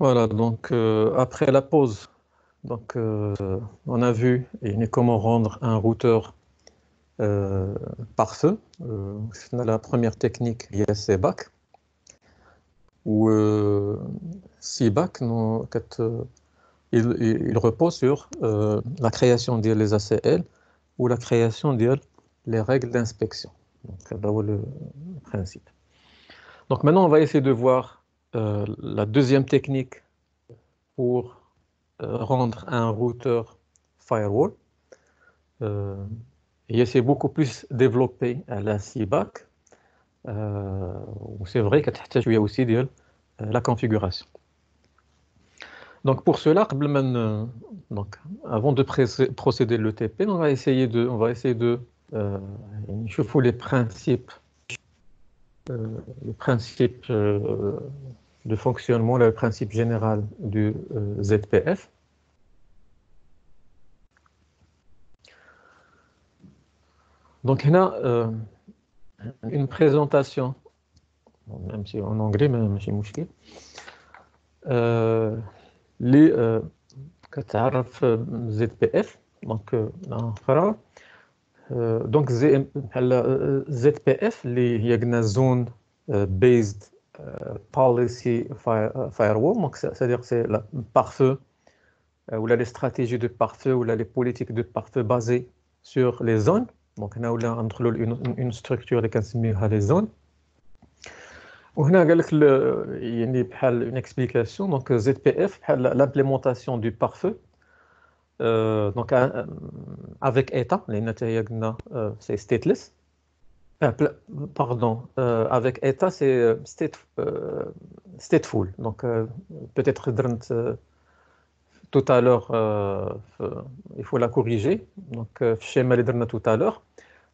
Voilà, donc après la pause, donc, on a vu comment rendre un routeur euh, par feu. C'est la première technique, il y a CBAC, ou CBAC, non, il repose sur la création des ACL ou la création des les règles d'inspection. Donc, c'est là où le principe. Donc maintenant, on va essayer de voir la deuxième technique pour rendre un routeur firewall. Euh, et c'est beaucoup plus développé à la CBAC. C'est vrai qu'il y a aussi la configuration. Donc pour cela, donc, avant de procéder le TP, on va essayer de chauffer les principes de fonctionnement, le principe général du ZPF. Donc, il y a une présentation, même si en anglais, mais chez Mouchki, les كتعرف ZPF. Donc, donc ZPF اللي هي قلنا zone based policy firewall. Donc, c'est-à-dire que c'est le pare-feu ou les stratégies de pare-feu ou les politiques de pare-feu basées sur les zones. Donc, on a une structure qui s'appelle les zones. وهنا قال لك يعني بحال une explication. Donc ZPF بحال l'implémentation du pare-feu donc avec état لان حتى هي قلنا c'est stateless. Pardon, avec état c'est stateful. Donc peut-être tout à l'heure il faut la corriger. Donc في الشيمه اللي درنا tout à l'heure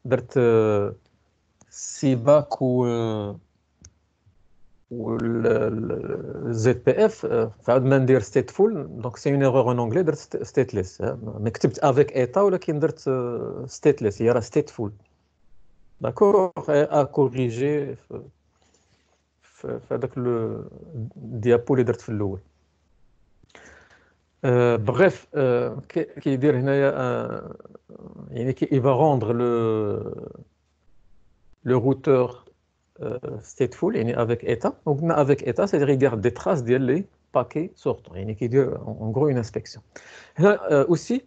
درت سيباك ou le ZPF, فعندما ندير stateful, donc c'est une erreur en anglais, درت stateless. Mais كتبت avec état ولكن درت stateless, هي راه stateful. D'accord, à corriger في هذاك الديابو اللي درت في الاول. Bref, كيدير هنايا يعني il va rendre le routeur stateful يعني avec état. Donc avec état c'est-à-dire il garde des traces des paquets sortants يعني كيدير en gros une inspection. هنا aussi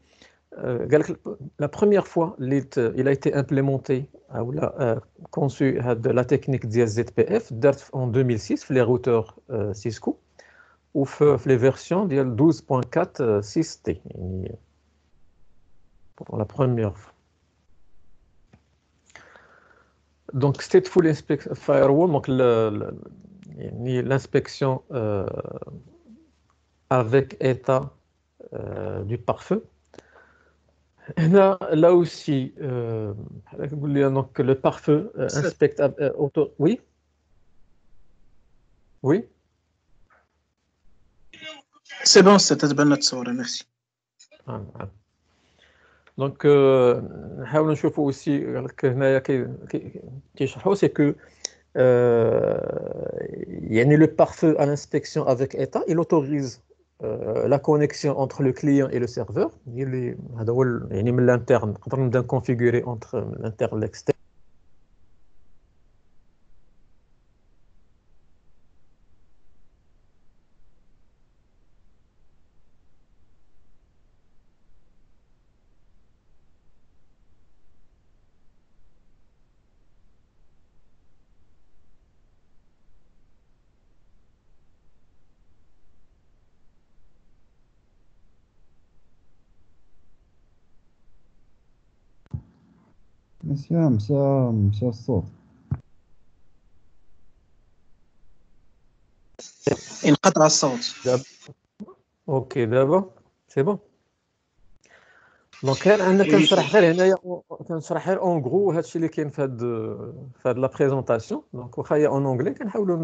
la première fois il a été implémenté ou conçu la technique ديال ZPF دارت en 2006 في les routeurs Cisco ou في les versions ديال 12.4 6T يعني pour la première fois. Donc, stateful firewall, donc l'inspection avec état du pare-feu. Là aussi, donc le pare-feu inspecte oui, oui. C'est bon, c'est تتبنى التصوير, merci. Donc, نحاول نشوفوا aussi هنايا كيشرحوا c'est que يعني le pare-feu à l'inspection avec état, il autorise la connexion entre le client et le serveur. هذا هو يعني من l'interne نقدر نبدا configurer entre l'interne et l'externe. مشى الصوت. انقطع الصوت. اوكي دابا سي بون. دونك انا كنشرح غير هنايا كنشرح غير اون غرو هادشي اللي كاين في هاد لا بريزونطاسيون. دونك واخا هي اون انجلي كنحاولوا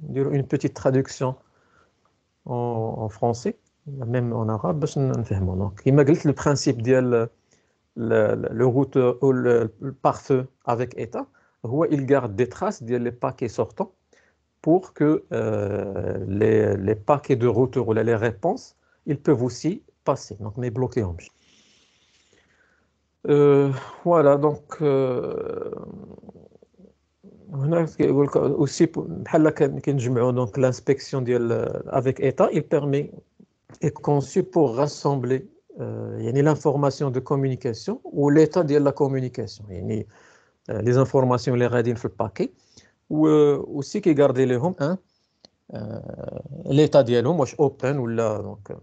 نديروا اون بيتيت ترادكسيون en français même en arabe باش نفهموا. دونك كما قلت لو برينسيپ ديال le routeur ou le pare-feu avec état هو il garde des traces ديال les paquets sortants pour que les paquets de routeurs ou les réponses, ils peuvent aussi passer. Donc, mais bloqués en bas. Voilà, donc هنا كيقول لك aussi بحال كنجمعوا donc l'inspection avec État, il permet est conçu pour rassembler يعني l'information de communication ou l'état de la communication يعني les informations اللي غاديين في الباكي و aussi كيغاردي لهم un l'état ديالهم واش open ولا donc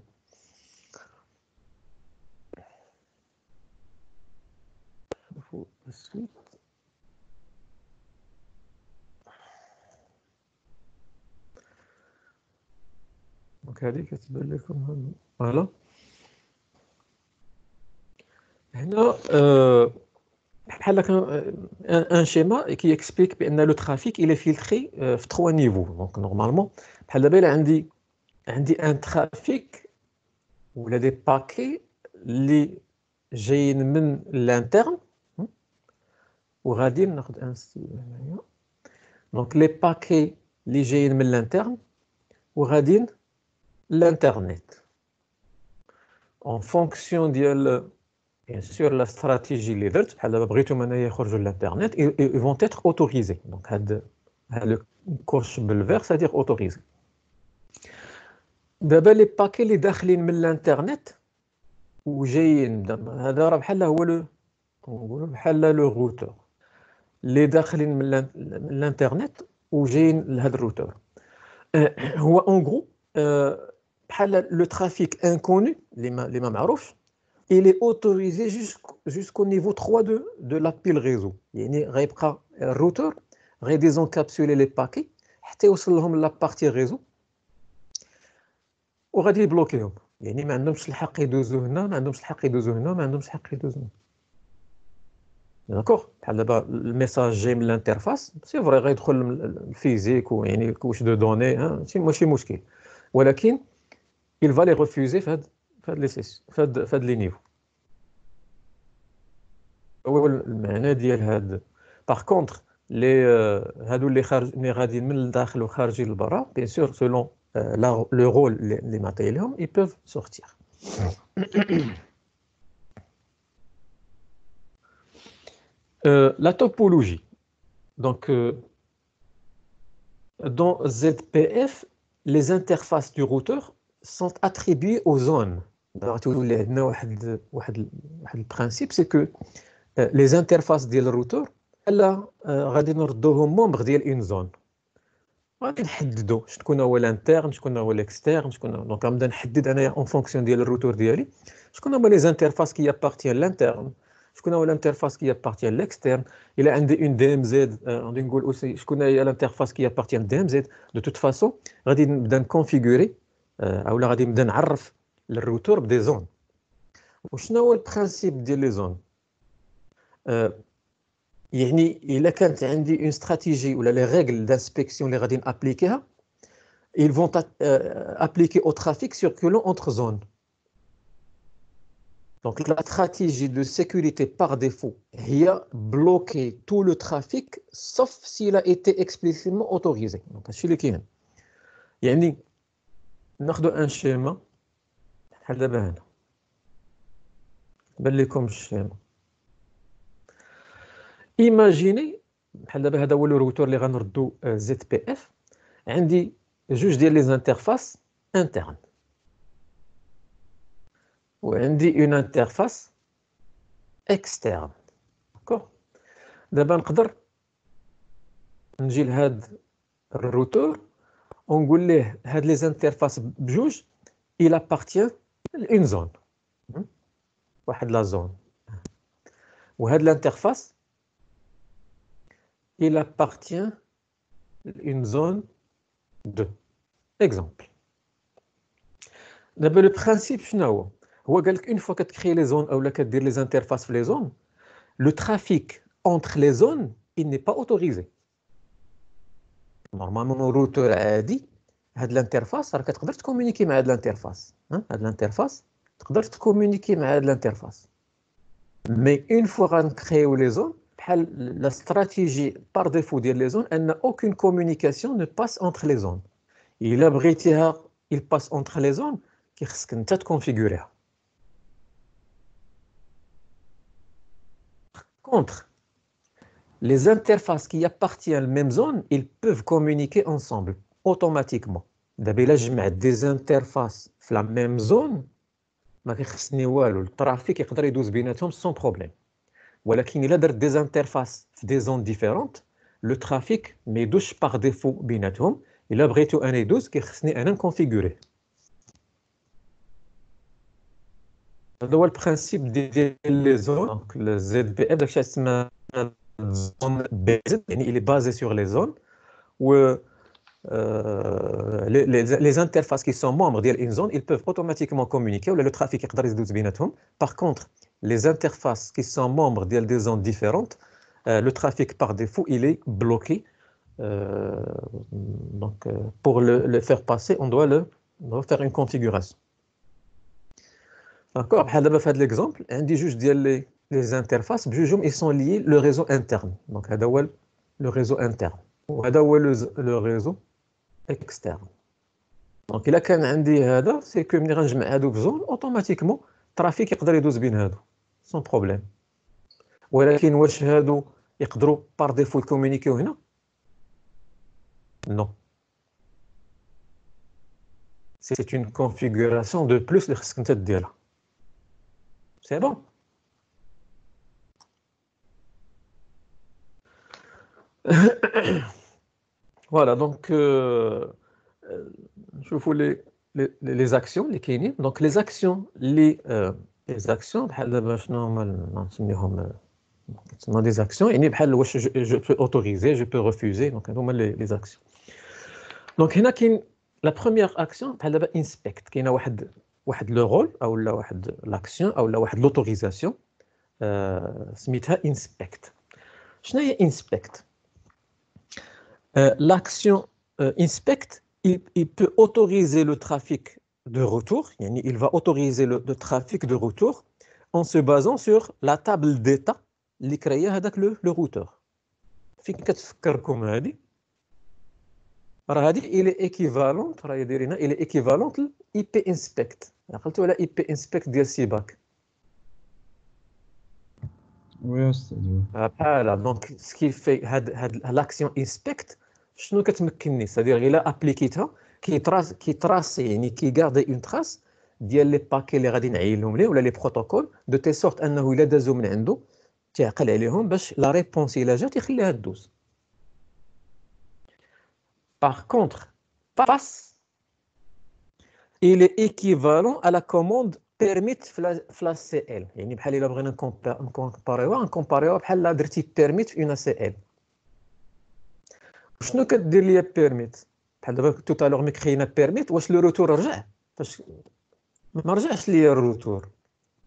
دونك هذه كتبان لكم فوالا هنا بحال هكا ان شيما كي اكسبليك بان لو ترافيك il est filtré في 3 نيفو دونك نورمالمون بحال دابا الا عندي ان ترافيك ولا دي باكي اللي جايين من الانترن وغادي ناخذ ان ستيل هنايا دونك لي باكي اللي جايين من الانترن وغاديين l'internet en fonction ديال bien sûr la stratégie اللي درت بحال دابا بغيتهم انايا يخرجوا للانترنت ils vont être autorisés donc هاد الكورش بالفير c'est-à-dire autorisé دابا لي باكي اللي داخلين من الانترنت وجايين هذا راه بحال هو لو نقولوا بحال لو روتور اللي داخلين من الانترنت وجايين لهذا الروتور هو اون غرو بحال لو ترافيك انكونو اللي ما معروفش il est autorisé jusqu'au niveau 3 de la pile réseau يعني غيبقى الروتور غيديزونكابسولي لي باكي حتى يوصل لهم لا بارتي ريزو وغادي يبلوكيهم يعني ما عندهمش الحق يدوزو هنا ما عندهمش الحق يدوزو هنا ما عندهمش الحق يدوزو هنا داكوغ بحال دابا الميساج جاي من الانترفاس سي فري غيدخل الفيزيك ويعني كوش دو دوني ماشي مشكل ولكن il va les refuser في هاد لي سيس في هاد لي نيفو هو المعنى ديال هاد باغ كونطخ لي هادو اللي غاديين من الداخل وخارجين لبرا بيان سور سولون لو رول اللي معطي لهم ils peuvent sortir la topologie donc dans ZPF les interfaces du routeur sont attribuées aux zones اللي عندنا واحد البرانسيب سي كو لي انترفاس ديال الروتور الا غادي نردوهم مومبر ديال اون زون غادي نحددوا شكون هو الانترن شكون هو الاكسترن شكون دونك غنبدا نحدد انايا اون فونكسيون ديال الروتور ديالي شكون هما لي انترفاس كي ابارتيان لانترن شكون هو الانترفاس كي ابارتيان لاكسترن الا عندي اون دي ام زد غادي نقول اوسي شكون هي الانترفاس كي ابارتيان دي ام زد دو توت فاسون غادي نبدا نكونفيغوري اولا غادي نبدا نعرف للروتور بدي زون وشنو هو البرانسيب ديال لي زون يعني الا كانت عندي اون استراتيجي ولا لي ريغل دانسبكسيون اللي غادي نابليكيها ils vont appliquer au trafic circulant entre zones donc la stratégie de sécurité par défaut هي bloquer tout le trafic sauf s'il a été explicitement autorisé donc هادشي اللي كاين يعني ناخذ ان شيما بحال دابا هنا بان لكم الشيما ايماجيني بحال دابا هذا هو الروتور اللي غنردو زد بي اف عندي جوج ديال لي انترفاس انترن وعندي اون انترفاس اكسترن داكوغ دابا نقدر نجي لهاد الروتور ونقول ليه هاد لي انترفاس بجوج il appartient لون زون واحد لا زون وهاد الانترفاس il appartient لون زون 2 exemple دابا لو برانسيب شنو هو قال لك اون فوا كتكري لي زون اولا كدير لي انترفاس في لي زون لو ترافيك entre les zones il n'est pas autorisé نورمالمون روتور عادي هاد الانترفاس راه كتقدر تكومونيكي مع هاد الانترفاس هاد الانترفاس تقدر تكومونيكي مع هاد الانترفاس مي اون فوا غنكريو لي زون la stratégie par défaut des zones, elle n'a aucune communication ne passe entre les zones. Il a il passe entre les zones qui sont configurées. Par contre, les interfaces qui appartiennent à la même zone, ils peuvent communiquer ensemble automatiquement. D'abord, là, je mets des interfaces dans la même zone, le trafic يقدر يدوز بيناتهم sans problème. ولكن إلا درت des interfaces في des zones différentes, le trafic ما يدوش par défaut بيناتهم. إلا بغيتو أنا يدوز كيخصني أنا نكونفيغوري. هذا هو البرانسيب ديال لي زون. دونك الزد بي اف داكشي تسمى زون بي زد، يعني il est basé sur les zones où les interfaces qui sont membres d'une zone, ils peuvent automatiquement communiquer ou le trafic يقدر يدوز بيناتهم. Par contre, les interfaces qui sont membres des zones différentes, le trafic par défaut, il est bloqué. Donc, pour le faire passer, on doit faire une configuration. D'accord. Dans l'exemple, on dit juste les interfaces, ils sont liés le réseau interne. Donc, le réseau interne. Ou le réseau externe. Donc, il a qu'un dit c'est que ملي غنجمع هادو في زون automatiquement الترافيك يقدر يدوز بين هادو sans problème. ولكن واش هادو يقدروا par défaut يكومونيكيو هنا؟ Non. C'est une configuration de plus اللي خصك انت ديرها. C'est bon. Voilà, donc je voulais les actions, les كاينين. Donc les actions, les actions بحال دابا شنو هما نسميهم des actions يعني بحال واش je peux autoriser, je peux refuser. Donc هما les actions. Donc هنا كاين la première action بحال دابا inspect. كاينه واحد le rôle او لا واحد l'action او لا واحد l'autorisation سميتها inspect. شنو هي inspect؟ L'action inspect, il peut autoriser le trafic de retour, il va autoriser le trafic de retour en se basant sur la table d'état اللي كريا هذاك le routeur. فين كتفكركم هذه؟ راه هذه il est équivalent راه دايرينها il est équivalent ل IP inspect. عقلتوا على IP inspect ديال سيباك؟ وي استاذ. بحال دونك سكي في هاد لاكسيون انسبكت شنو كتمكنني سادير الا ابليكيتها كيتراسي يعني كيغاردي اون تراس ديال لي باكي اللي غادي نعينهم ليه ولا لي بروتوكول دو تي سورت انه الا دازو من عنده تيعقل عليهم باش لا ريبونس الا جات يخليها دوز. Par contre, pass, il est équivalent à la commande permit في لا سي ال. يعني بحال الا بغينا نكومباريوها بحال لا درتي permit في اون سي ال. شنو كدير ليا permit؟ بحال دابا تو الوغ ملي كرينا permit واش لو روتور رجع؟ فاش ما رجعش ليا الروتور.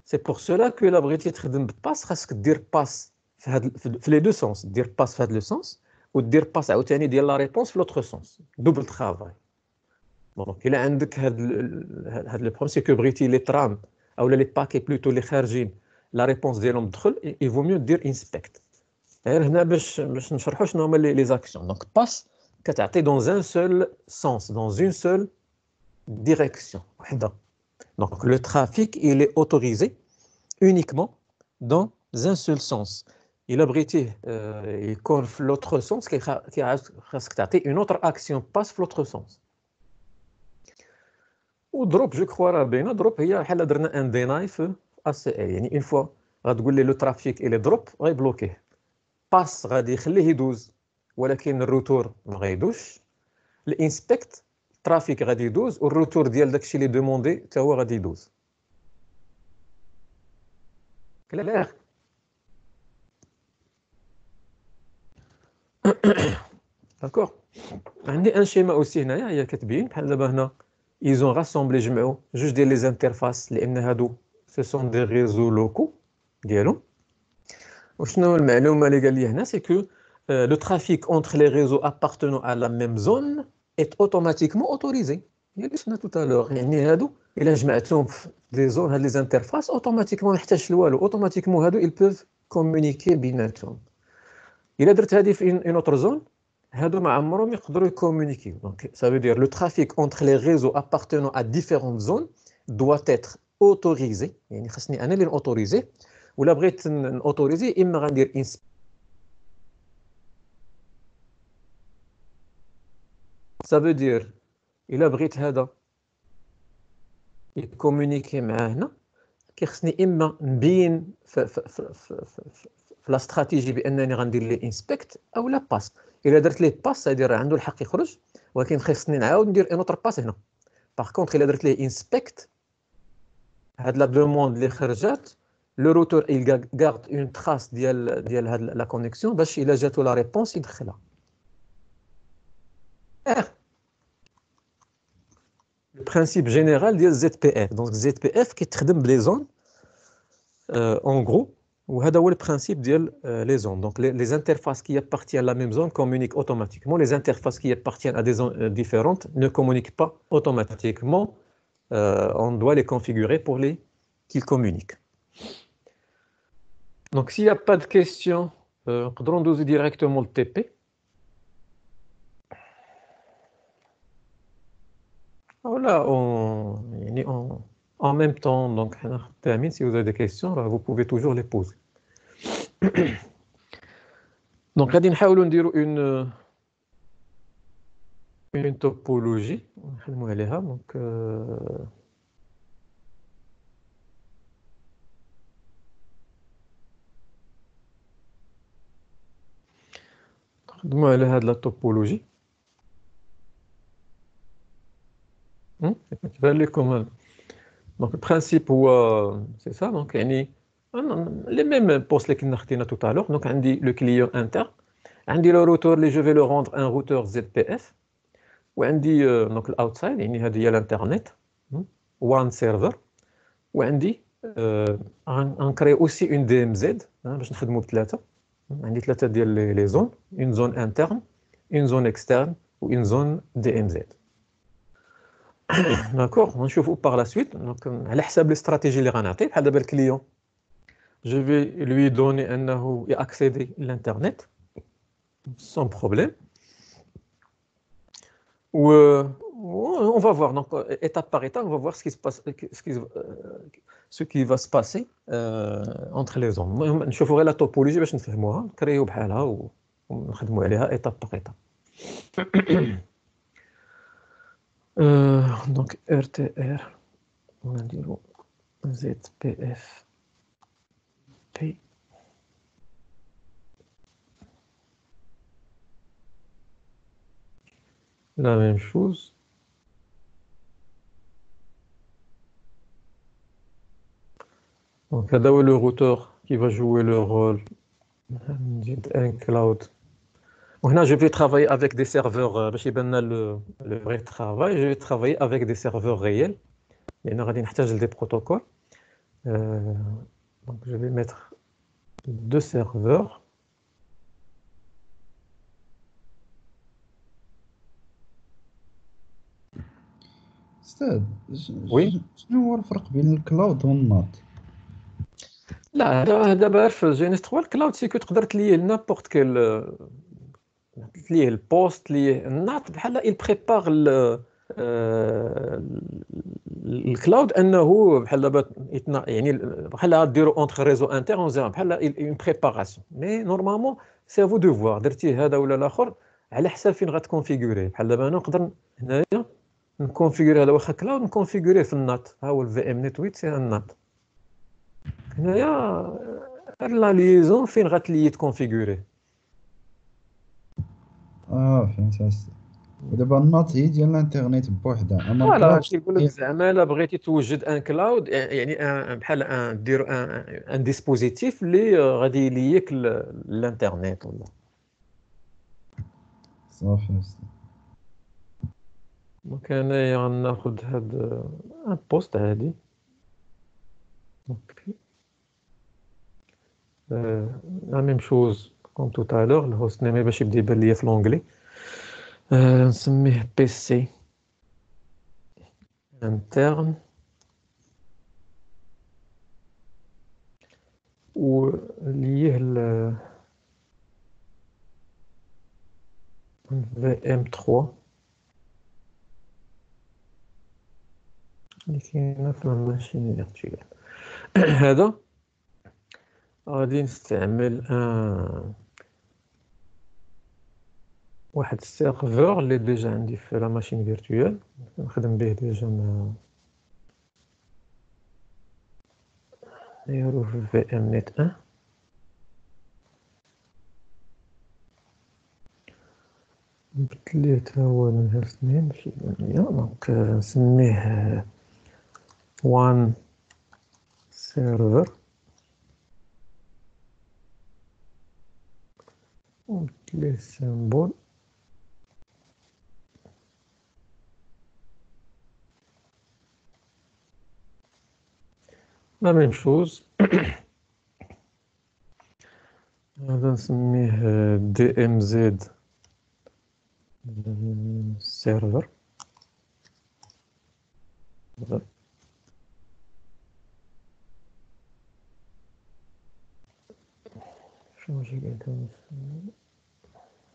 سي بور سولا كو الا بغيتي تخدم بباس خاصك دير باس في لي دو سونس، دير باس في هاد لو سونس ودير باس عاوتاني ديال لا ريبونس في لوتر سونس. دوبل ترافاي. دونك الا عندك هاد لو بروبليم سي كو بغيتي لي ترام او لي باكي بلوتو اللي خارجين لا ريبونس ديالهم تدخل اي فو ميو دير انسبكت. غير هنا باش نشرحوا شنو هما لي زاكسيون. دونك باس كتعطي دون ان سول سونس دون اون سول ديريكسيون وحده. دونك لو ترافيك il est autorisé uniquement dans un seul sens. الا بغيتيه يكون في لوتر سونس خاصك تعطي اون اوتر اكسيون باس في لوتر سونس. ودروب جو كخوا راه باينه. دروب هي بحال درنا ان ديناي في اس ال، يعني اون فوا غتقول لي لو ترافيك الي دروب غيبلوكيه. باس غادي يخليه يدوز ولكن الروتور ما غيدوش. الانسبكت الترافيك غادي يدوز والروتور ديال داكشي اللي دوموندي حتى هو غادي يدوز. كلير. داكور. عندي ان شيما اوسي هنايا هي كتبين بحال دابا هنا ils ont rassemblé جمعوا جوج ديال لي انترفاس لان هادو سو سون دي ريزو لوكو ديالهم. وشنو المعلومه اللي قال لي هنا سي كو le trafic entre les réseaux appartenant à la même zone est automatiquement autorisé. يعني شفنا tout à l'heure يعني هادو الا جمعتهم في دي زون هاد لي انترفاس اوتوماتيكمون ما يحتاجش لوالو اوتوماتيكمون هادو ils peuvent communiquer بيناتهم. الا درت هذه في une autre zone هادو ما عمرهم يقدروا يكومونيكيو. دونك ça veut dire le trafic entre les réseaux appartenant à différentes zones doit être autorisé. يعني خصني انا اللي نautoriser، ولا بغيت نautoriser اما غندير ça veut dire الا بغيت هذا يكومونيكي مع هنا كيخصني اما نبين في لا استراتيجي بانني غندير ليه انسبكت او لا باس. الا درت ليه باس غادي راه عنده الحق يخرج، ولكن خصني نعاود ندير ان اوتر باس هنا. باغ كونطخ الا درت ليه انسبكت هاد لا دوموند اللي خرجات لو روتور il garde une trace ديال هاد لا كونيكسيون باش الا جاتو لا ريبونس يدخلها. Le principe général ديال ZPF. Donc ZPF كيتخدم بلي زون en gros. وهذا هو البرانسيب ديال les zones. Donc les interfaces qui appartiennent à la même zone communiquent automatiquement. Les interfaces qui appartiennent à des zones différentes ne communiquent pas automatiquement. On doit les configurer pour qu'ils communiquent. Donc s'il n'y a pas de questions, on doit directement le TP. Voilà, en même temps, donc, si vous avez des questions, vous pouvez toujours les poser. Donc, غادي نحاولوا نديروا une topologie. نخدموا عليها. Donc, نخدموا على هاد لا توبولوجي. كيبان لكم هذا. Donc le principe هو c'est ça. Donc يعني les mêmes postes اللي كنا خدينا tout à l'heure. Donc عندي le client interne، عندي le routeur اللي je vais le rendre un routeur ZPF، وعندي donc outside يعني هذه هي الانترنت one server، وعندي غنكري aussi une DMZ باش نخدموا بثلاثه. عندي ثلاثه ديال لي زون، une zone interne، une zone externe و une zone DMZ. D'accord, on va voir par la suite. Donc, على حساب الاستراتيجي اللي غنعطيه بحال دابا الكليون je vais lui donner انه accéder l'internet sans problème. Ou on va voir donc étape par étape, on va voir ce qui se passe, ce qui va se passer entre les zones. نشوفوا غير la topologie باش نفهموها، نكريو بحالها ونخدموا عليها étape par étape. Donc RTR on va dire ZPF P la même chose. Donc là, le routeur qui va jouer le rôle d'un cloud. Donc là, je vais travailler avec des serveurs, le vrai travail, je vais travailler avec des serveurs réels. Il y en aura des protocoles. Donc je vais mettre deux serveurs. استاذ وي شنو هو الفرق بين الكلاود والنات؟ لا دابا في جينيس 3 الكلاود سي كو تقدر تليه لنابورت كيل تليه البوست تليه النات بحال il prépare الكلاود انه بحال دابا يعني بحال ديروا اونتر ريزو انتر بحال اون بريباراسيون. مي نورمالمون سي فو دو فوار درتيه هذا ولا الاخر على حساب فين غتكونفيغوري. بحال دابا انا نقدر هنايا نكونفيغوري هذا واخا كلاود نكونفيغوريه في النات. ها هو الفي ام نت 8 سي النات. هنايا لا ليزون فين غتلي تكونفيغوري. فهمت أستاذ. ودابا النات هي ديال الانترنت بوحدها، اما فوالا الكلاود كيقول لك زعما الا بغيتي توجد ان كلاود يعني بحال دير ان ديسبوزيتيف اللي غادي يليك الانترنت ولا صافي أستاذ. دونك انايا غناخذ هاد ان بوست عادي. اوكي لا ميم شوز كوم تو تالور الهوست نيم باش يبدا يبان ليا في لونجلي. نسميه بي سي interne وليه VM3 اللي كاينه في الماشين فيرتوال. هذا غادي نستعمل واحد السيرفور اللي ديجا عندي في لا ماشين فيرتوال نخدم به ديجا نديرو في VM net 1. نبدليه تا هو نهار 2 ماشي 8. دونك نسميه وان سيرفر ونبدليه السيمبول لا ميم شوز. هذا نسميه DMZ سيرفر. changer quelqu'un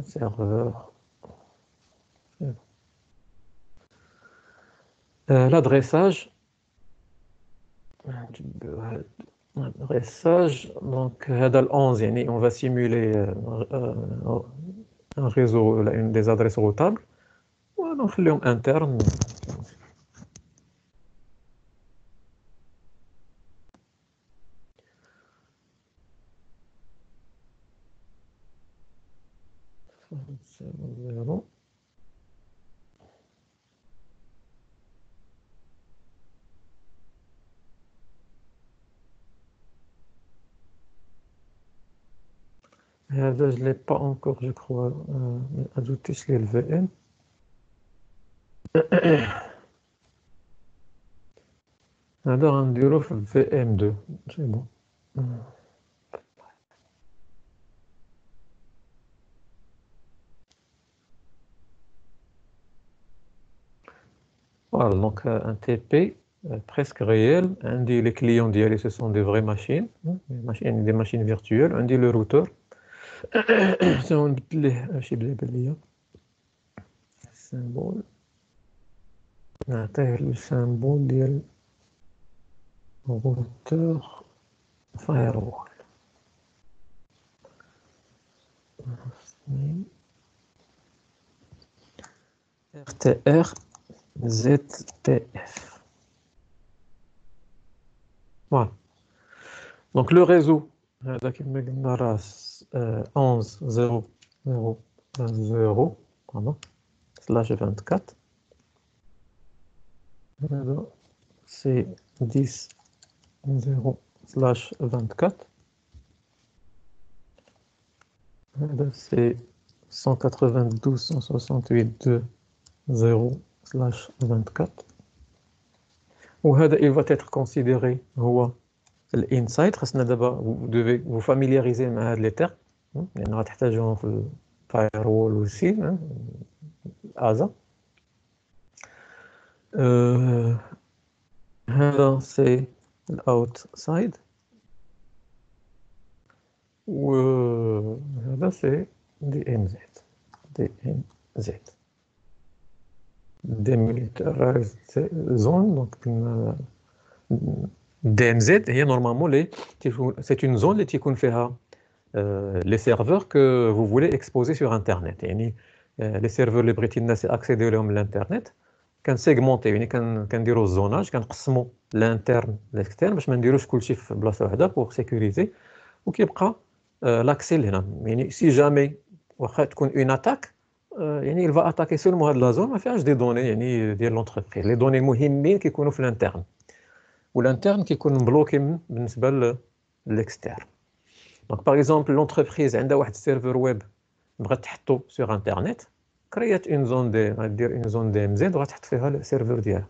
serveur. L'adressage. L'adressage, donc هذا 11 يعني on va simuler un réseau, des adresses routables ونخليهم interne. هذا je l'ai pas encore je crois ajouté sur le VM. هذا غنديرو في VM2 c'est bon. Voilà, donc un TP presque réel. Les clients d'IAL, ce sont des vraies machines, des machines virtuelles. On dit le routeur. C'est un symbole. Le symbole du routeur firewall. RTR ZTF. Voilà. Donc le réseau, 11.0.0.0 pardon, /24. C'est 10.0/24. C'est 192.168.2.0/24. وهذا il va être considéré هو الانسايد. خاصنا دابا vous devez vous familiariser مع هاد لي تيرم لان غتحتاجوهم في الفايروول والسي ازا. هذا سي الاوتسايد وهذا سي دي ام زد. دي ام زد démilitarised zone. Donc DMZ هي normalement c'est une zone اللي تيكون فيها les serveurs que vous voulez exposer sur internet. يعني les serveurs اللي بغيتي الناس accéder لهم للانترنت كنسيغمونتي يعني كنديروا الزوناج كنقسموا الانترن الاكسترن باش ما نديروش كلشي في بلاصه واحده بور سيكوريزي وكيبقى لاكسي لهنا. يعني سي جامي واخا تكون اون اتاك يعني il va attaquer seulement هاد لا زون ما فيهاش دي دوني يعني ديال لونتربريز. لي دوني المهمين كيكونوا في الانترن والانترن كيكون مبلوكي بالنسبه للاكسترن. دونك باغ اكزومبل لونتربريز عندها واحد السيرفر ويب بغات تحطو سور انترنت كريات اون زون دي غدير اون زون دي ام زد وغتحط فيها السيرفر ديالها.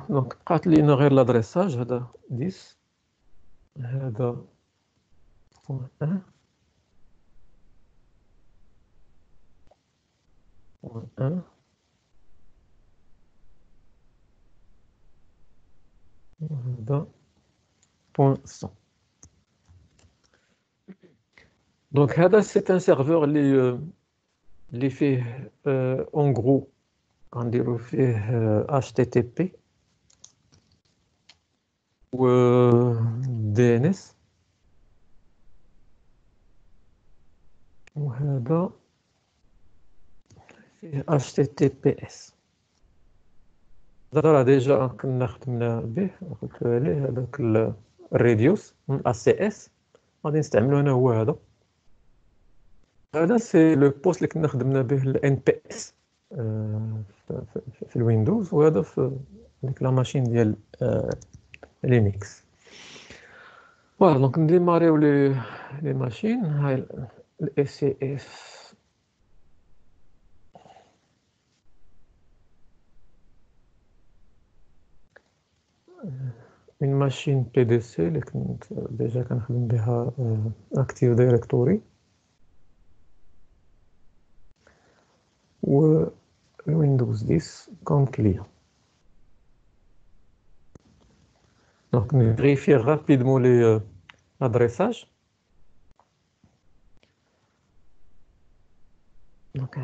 دونك بقات لينا غير لادريساج. هذا 10 هذا بوان 1 بوان 1 وهذا بوان 100. Donc, هذا c'est un serveur اللي فيه en gros غنديرو فيه HTTP و DNS وهذا فيه HTTPS. هذا راه ديجا كنا خدمنا به قلت عليه هذاك الريديوس ACS غادي نستعملو هنا هو هذا. هذا سي لو بوست اللي كنا خدمنا به NPS في الويندوز وهذا في ديك لا ماشين ديال لينكس. فوالا دونك نديماريو لي ماشين. هاي SCS une machine PDC اللي كنت ديجا كنخدم بها Active Directory و Windows 10 comme client. Donc on vérifie rapidement l'adressage. Donc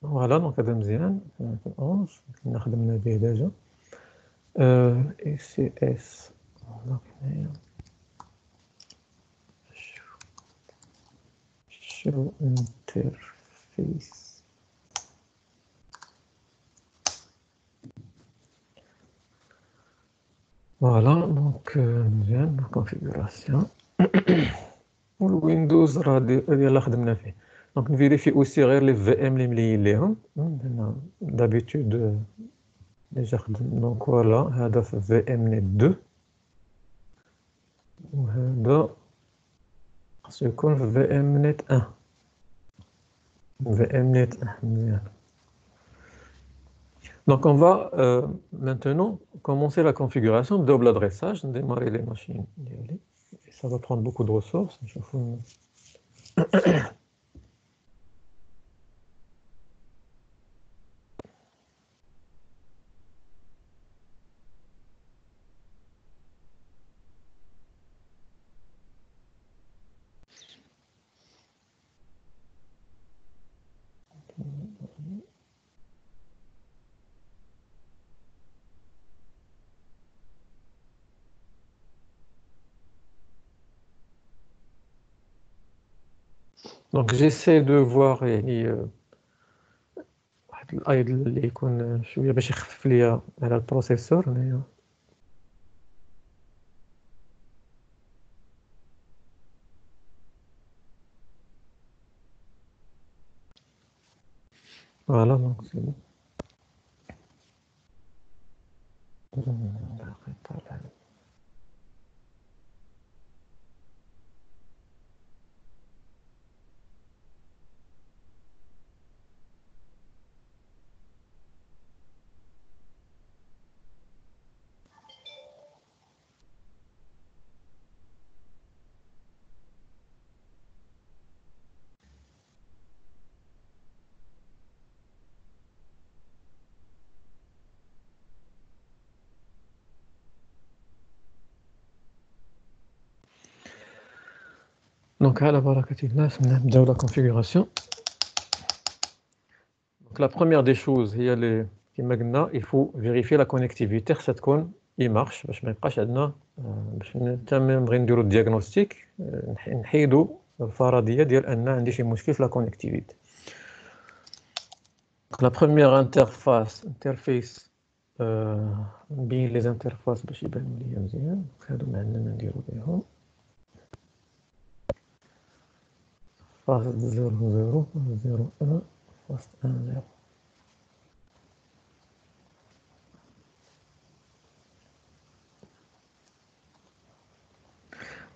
voilà, donc هذا مزيان 11 كنا خدمنا به ديجا. SCS show interface. Voilà, donc مزيان la configuration. والويندوز راه ديال خدمنا فيه. دونك نفيريفي اوسي غير لي في ام اللي مليين ليهم دابيتود ديجا خدم. دونك فوالا هذا في في ام نت 2 وهذا خاصو يكون في في ام نت 1. في ام نت 1 مزيان. Donc on va maintenant commencer la configuration de double adressage, démarrer les machines. Et ça va prendre beaucoup de ressources. Donc j'essaie de voir يعني واحد الايد اللي يكون شويه باش يخفف ليا على البروسيسور هنايا. فوالا دونك سي بون. Donc على بركة الله نبداو la configuration. Donc la première des choses هي اللي كما قلنا il faut vérifier la connectivité خصها تكون marche باش ما يبقاش عندنا باش تمام بغينا نديرو الدياغنوستيك نحيدو الفرضيه ديال ان عندي شي مشكل في لا كونيكتيفيتي. La première interface نبين لي زانترفاس باش يبانو ليا مزيان. هادو معنا نديرو بهم فاست 00 01 فاست 10.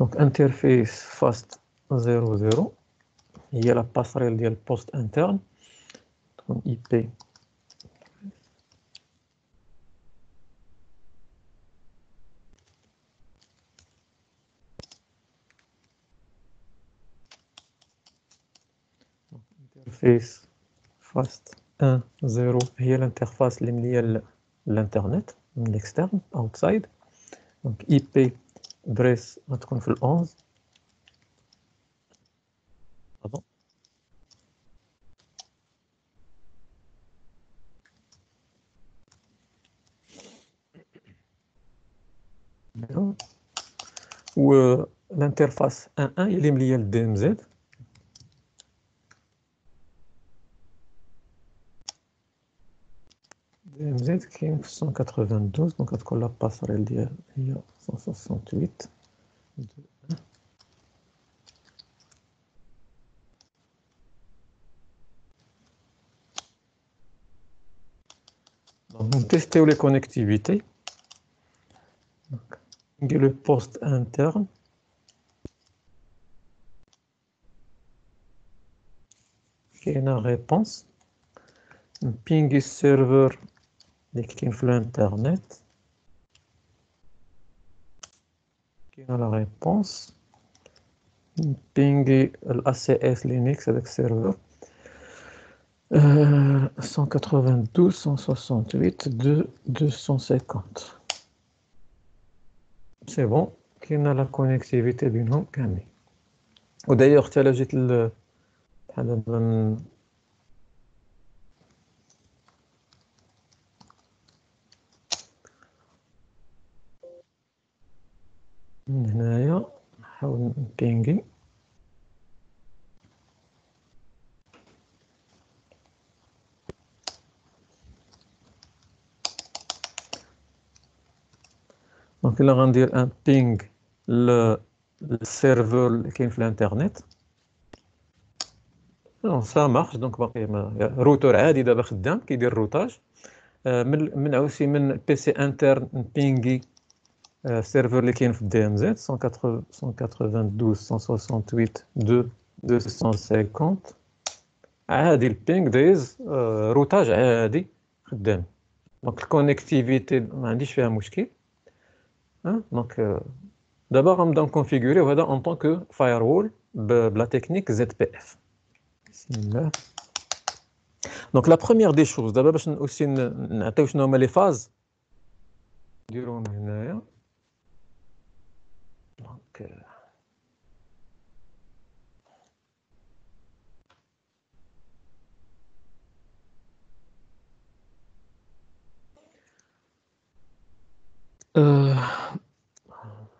دونك انترفيس فاست 00 هي لا باسريل ديال البوست انترن تكون اي بي انترفيس فاست 10 هي الانترفاس اللي مليا الانترنت من الاكسترن اوتسايد. دونك اي بي بريس غتكون في 11. pardon. و l'interface 1.1 اللي مليا للدي ام زد. دي ام زد كاين في 192 دونك غتكون لا باسريل ديال هي 168. نتيستيو لي كونيكتيفيتي. ندير لو بوست انترن. كاينه ريبونس نبينغي السيرفر اللي كاين في الانترنت. كاينه لا ريبونس نبينغي الاي سي اس لينكس هذاك السيرفر 192 168 250. سي بون كاينه لا كونيكتيفيتي بينهم كاملين. ودايوغ حتى لا جيت بحال دابا من هنايا نحاول نبينغي. دونك الا غندير ان بينغ للسيرفر اللي كاين في الانترنت سا مارش. دونك باقي روتور عادي دابا خدام كيدير الروتاج. من عاوتاني من بي سي انترن نبينغي السيرفر اللي كاين في الدي ام زد 192 168 250. عادي البينغ دايز روتاج عادي خدام. دونك الكونيكتيفيتي ما عنديش فيها مشكل. دونك دابا غنبدا نكونفيغوريو هذا اون طون كو فايروول بلا تكنيك زد بي اف. بسم الله. دونك لا بروميير دي شوز دابا باش اوسي نعطيو شنو هما لي فاز نديروهم هنايا. دونك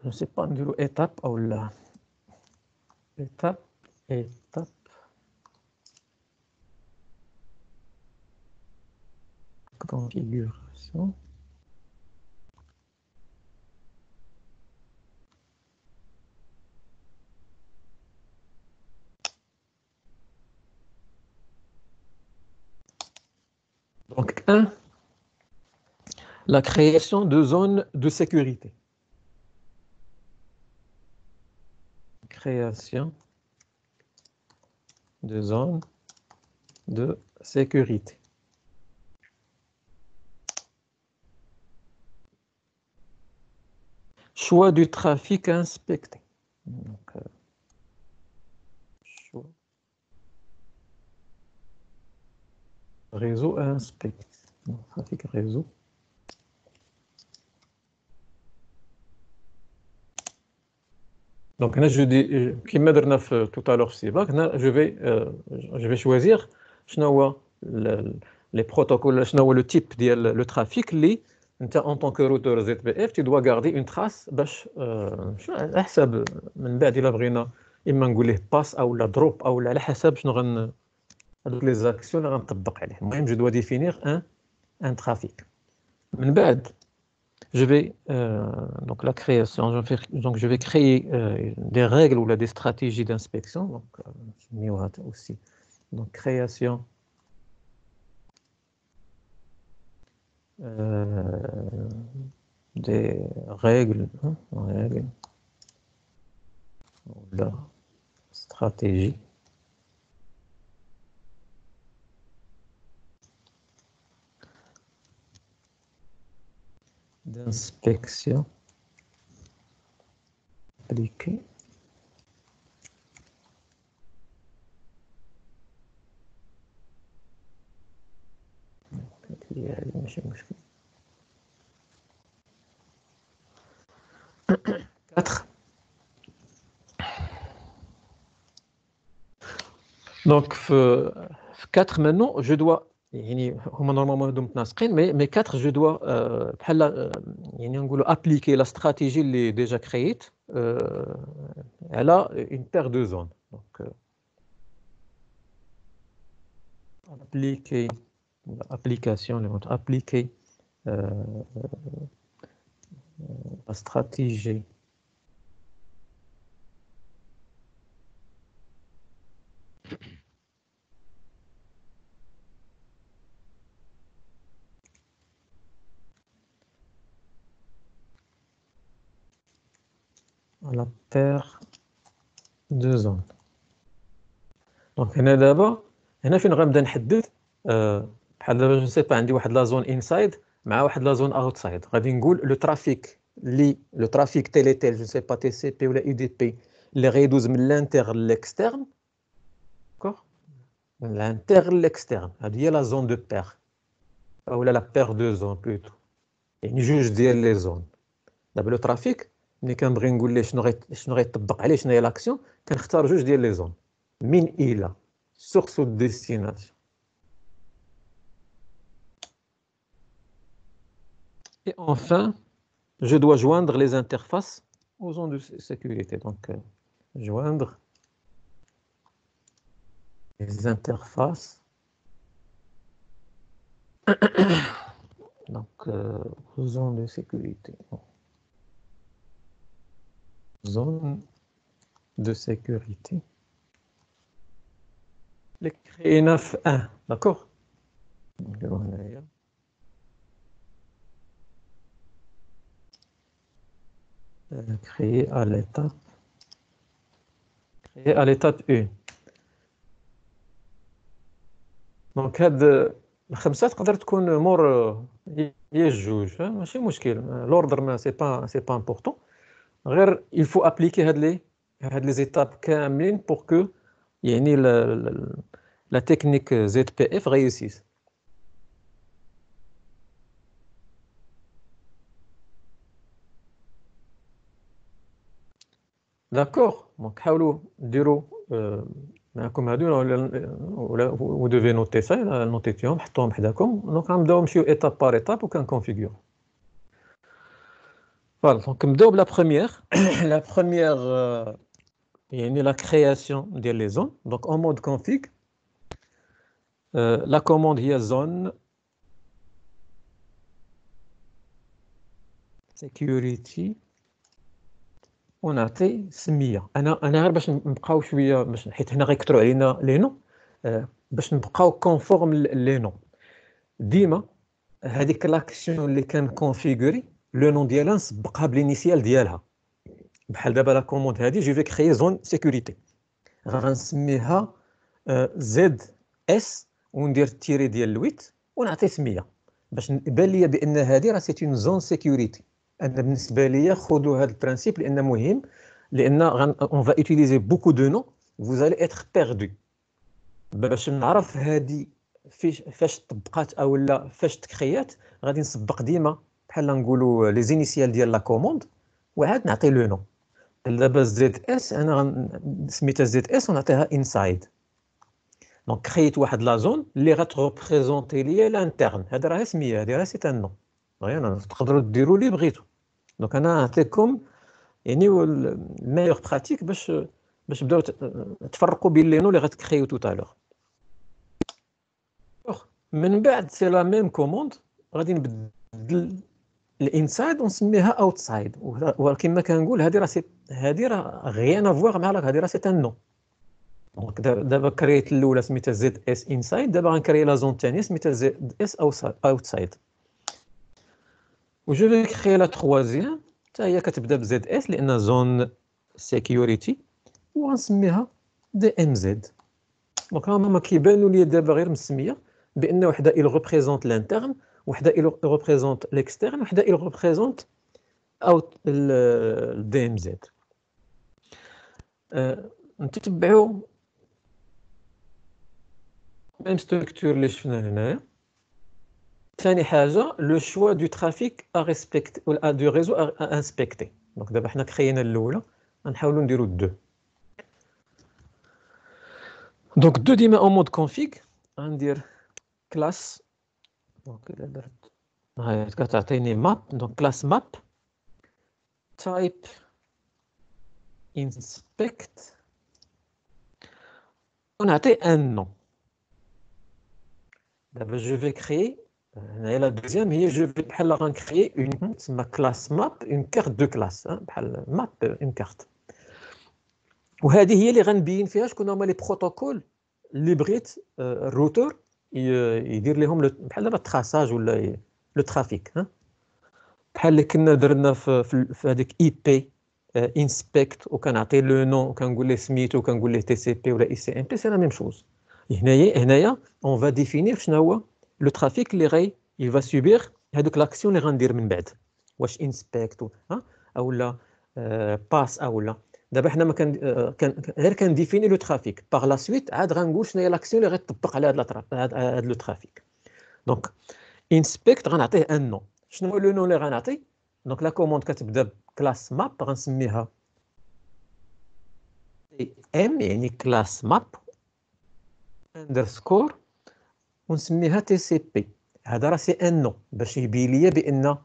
je sais pas نديرو étape او لا étape configuration. Donc 1, la création de zones de sécurité. Création de zones de sécurité. Choix du trafic inspecté. Donc, choix réseau inspecté. Donc, trafic réseau. Donc là, je dis, comme درنا tout à l'heure je vais choisir شنو هو les protocoles, شنو هو le type ديال le trafic اللي انت en tant que routeur ZPF tu dois garder une trace باش على حساب من بعد الا بغينا اما نقول ليه باس او لا دروب او على حسب شنو هذوك لي زاكسيون اللي غنطبق عليه. المهم جو dois définir un trafic. من بعد je vais donc la création, je vais créer des règles ou des stratégies d'inspection. Donc aussi donc création des règles ou la stratégie d'inspection appliquée ماشي مشكل. 4 Donc, 4 maintenant, je dois, normalement, mais 4, je dois appliquer la stratégie qui est déjà créée. Elle a une paire de zones. Donc, appliquer la stratégie à la paire de zones. Donc هنا دابا فين غنبدا نحدد بحال دابا جو سي با عندي واحد لا زون انسايد مع واحد لا زون اوتسايد غادي نقول لو ترافيك تيلي تيل جو سي با تي سي بي ولا اي دي بي اللي غيدوز من لانتيغ ليكسترن داكوغ من لانتيغ ليكسترن هذه هي لا زون دو بير اولا لا بير دو زون بلوتو يعني جوج ديال لي زون. دابا لو ترافيك ملي كنبغي نقول ليه شنو غيطبق عليه شنو هي لاكسيون كنختار جوج ديال لي زون من الى source ou destination. Et enfin, je dois joindre les interfaces aux zones de sécurité. Donc, joindre les interfaces donc, aux zones de sécurité. Zone de sécurité. Les créer 9.1, d'accord? Créer à l'étape 1. دونك هاد الخمسه تقدر تكون مور هي الجوج ماشي مشكل لوردر ما سي با امبورطون غير il faut appliquer هاد لي زيتاب كاملين pour que يعني la technique ZPF réussisse. D'accord. Donc حاولوا ديروا معكم هادو ولا vous devez noter ça نوتيتيهم حطوهم حداكم. دونك غنبداو نمشيو ايتاب بار ايتاب وكنكونفيغور. Voilà, donc نبداو بلا بروميير لا بروميير يعني la création ديال لي زون. Donc en mode config la commande هي zone security ونعطي سميه. انا غير باش نبقاو شويه باش حيت هنا غيكثروا علينا لي نو باش نبقاو كونفورم لي نو. ديما هذيك لاكسيون اللي كان كونفيغوري لو نون ديالها نسبقها بالانيسيال ديالها. بحال دابا لا كوموند هذه جو في كريي زون سيكوريتي غنسميها زد اس وندير التيري ديال الويت ونعطي سميه باش يبان ليا بان هذه راه سيت اون زون سيكوريتي. انا بالنسبه ليا خذوا هذا البرانسيب لانه مهم لان اون فا اوتيليزي بوكو دو نو vous allez être perdu باش نعرف هذه فاش طبقات او لا فاش تكريات غادي نسبق ديما بحال نقولوا لي زينيسيال ديال لا كوموند وعاد نعطي لو نو. دابا زد اس انا سميتها زد اس ونعطيها انسايد. دونك كريت واحد لا زون اللي غتريبريزونتي ليا لانترن هذا راه سميه هذه راه سي ان نو غير تقدروا ديروا اللي بغيتوا. دونك انا نعطيكم يعني الميور براتيك باش تبداو تفرقوا بين لي نو اللي غتكريو تو تالور. من بعد سي لا ميم كوموند غادي نبدل الانسايد ونسميها اوتسايد ولكن ما كنقول هذه راه غيان افوار مع هذه راه سي ان نو. دونك دابا كريت الاولى سميتها زد اس انسايد دابا غنكري لا زون الثانيه سميتها زد اس اوتسايد و جو في كريي لا تروازيام حتى هي كتبدا بزد اس لان زون سيكيوريتي وغنسميها دي ام زد. دونك هما كيبانوا لي دابا غير مسميه بان وحده il représente l'interne وحده il représente l'externe وحده il représente اوت الدي ام زد. نتبعوا ميم ستركتور اللي شفنا هنايا. ثاني حاجه لو شوا دو ترافيك ا ريسبكتي ولا دو ريزو ا انسبكتي. دونك دابا حنا كرينا الاولى غنحاولوا نديروا الدو. Donc, deux ديما en mode config, غندير classe. Donc, إلا درت هاي كتعطيني map. Donc, classe map type inspect. ونعطي un nom. D'abord, je vais créer. Et la deuxième, je vais créer une classe map, une carte de classe. Map, une carte. وهذه هي اللي غنبين فيها شكون هما لي بروتوكول اللي بغيت الروتور يدير لهم بحال دابا التراساج ولا لو ترافيك. بحال اللي كنا درنا في هذيك اي بي انسبكت وكنعطي لو نون وكنقول ليه سميتو وكنقول ليه تي سي بي ولا اي سي ام بي. سي لا ميم شوز. هنايا اون فا ديفينير شنو هو لو ترافيك اللي غي يفا سوبير هذوك لاكسيون اللي غندير من بعد. واش انسبكت اولا باس اولا. دابا حنا ما غير كنديفيني لو ترافيك. باغ لا سويت عاد غنقول شنو هي لاكسيون اللي غتطبق على هذا لو ترافيك. دونك انسبكت غنعطيه ان نون. شنو هو لو نون اللي غنعطي؟ دونك لا كوموند كتبدا بكلاس ماب غنسميها ام يعني كلاس ماب اندرسكور ونسميها تي سي بي. هذا راه سي ان نون باش يبين ليا بان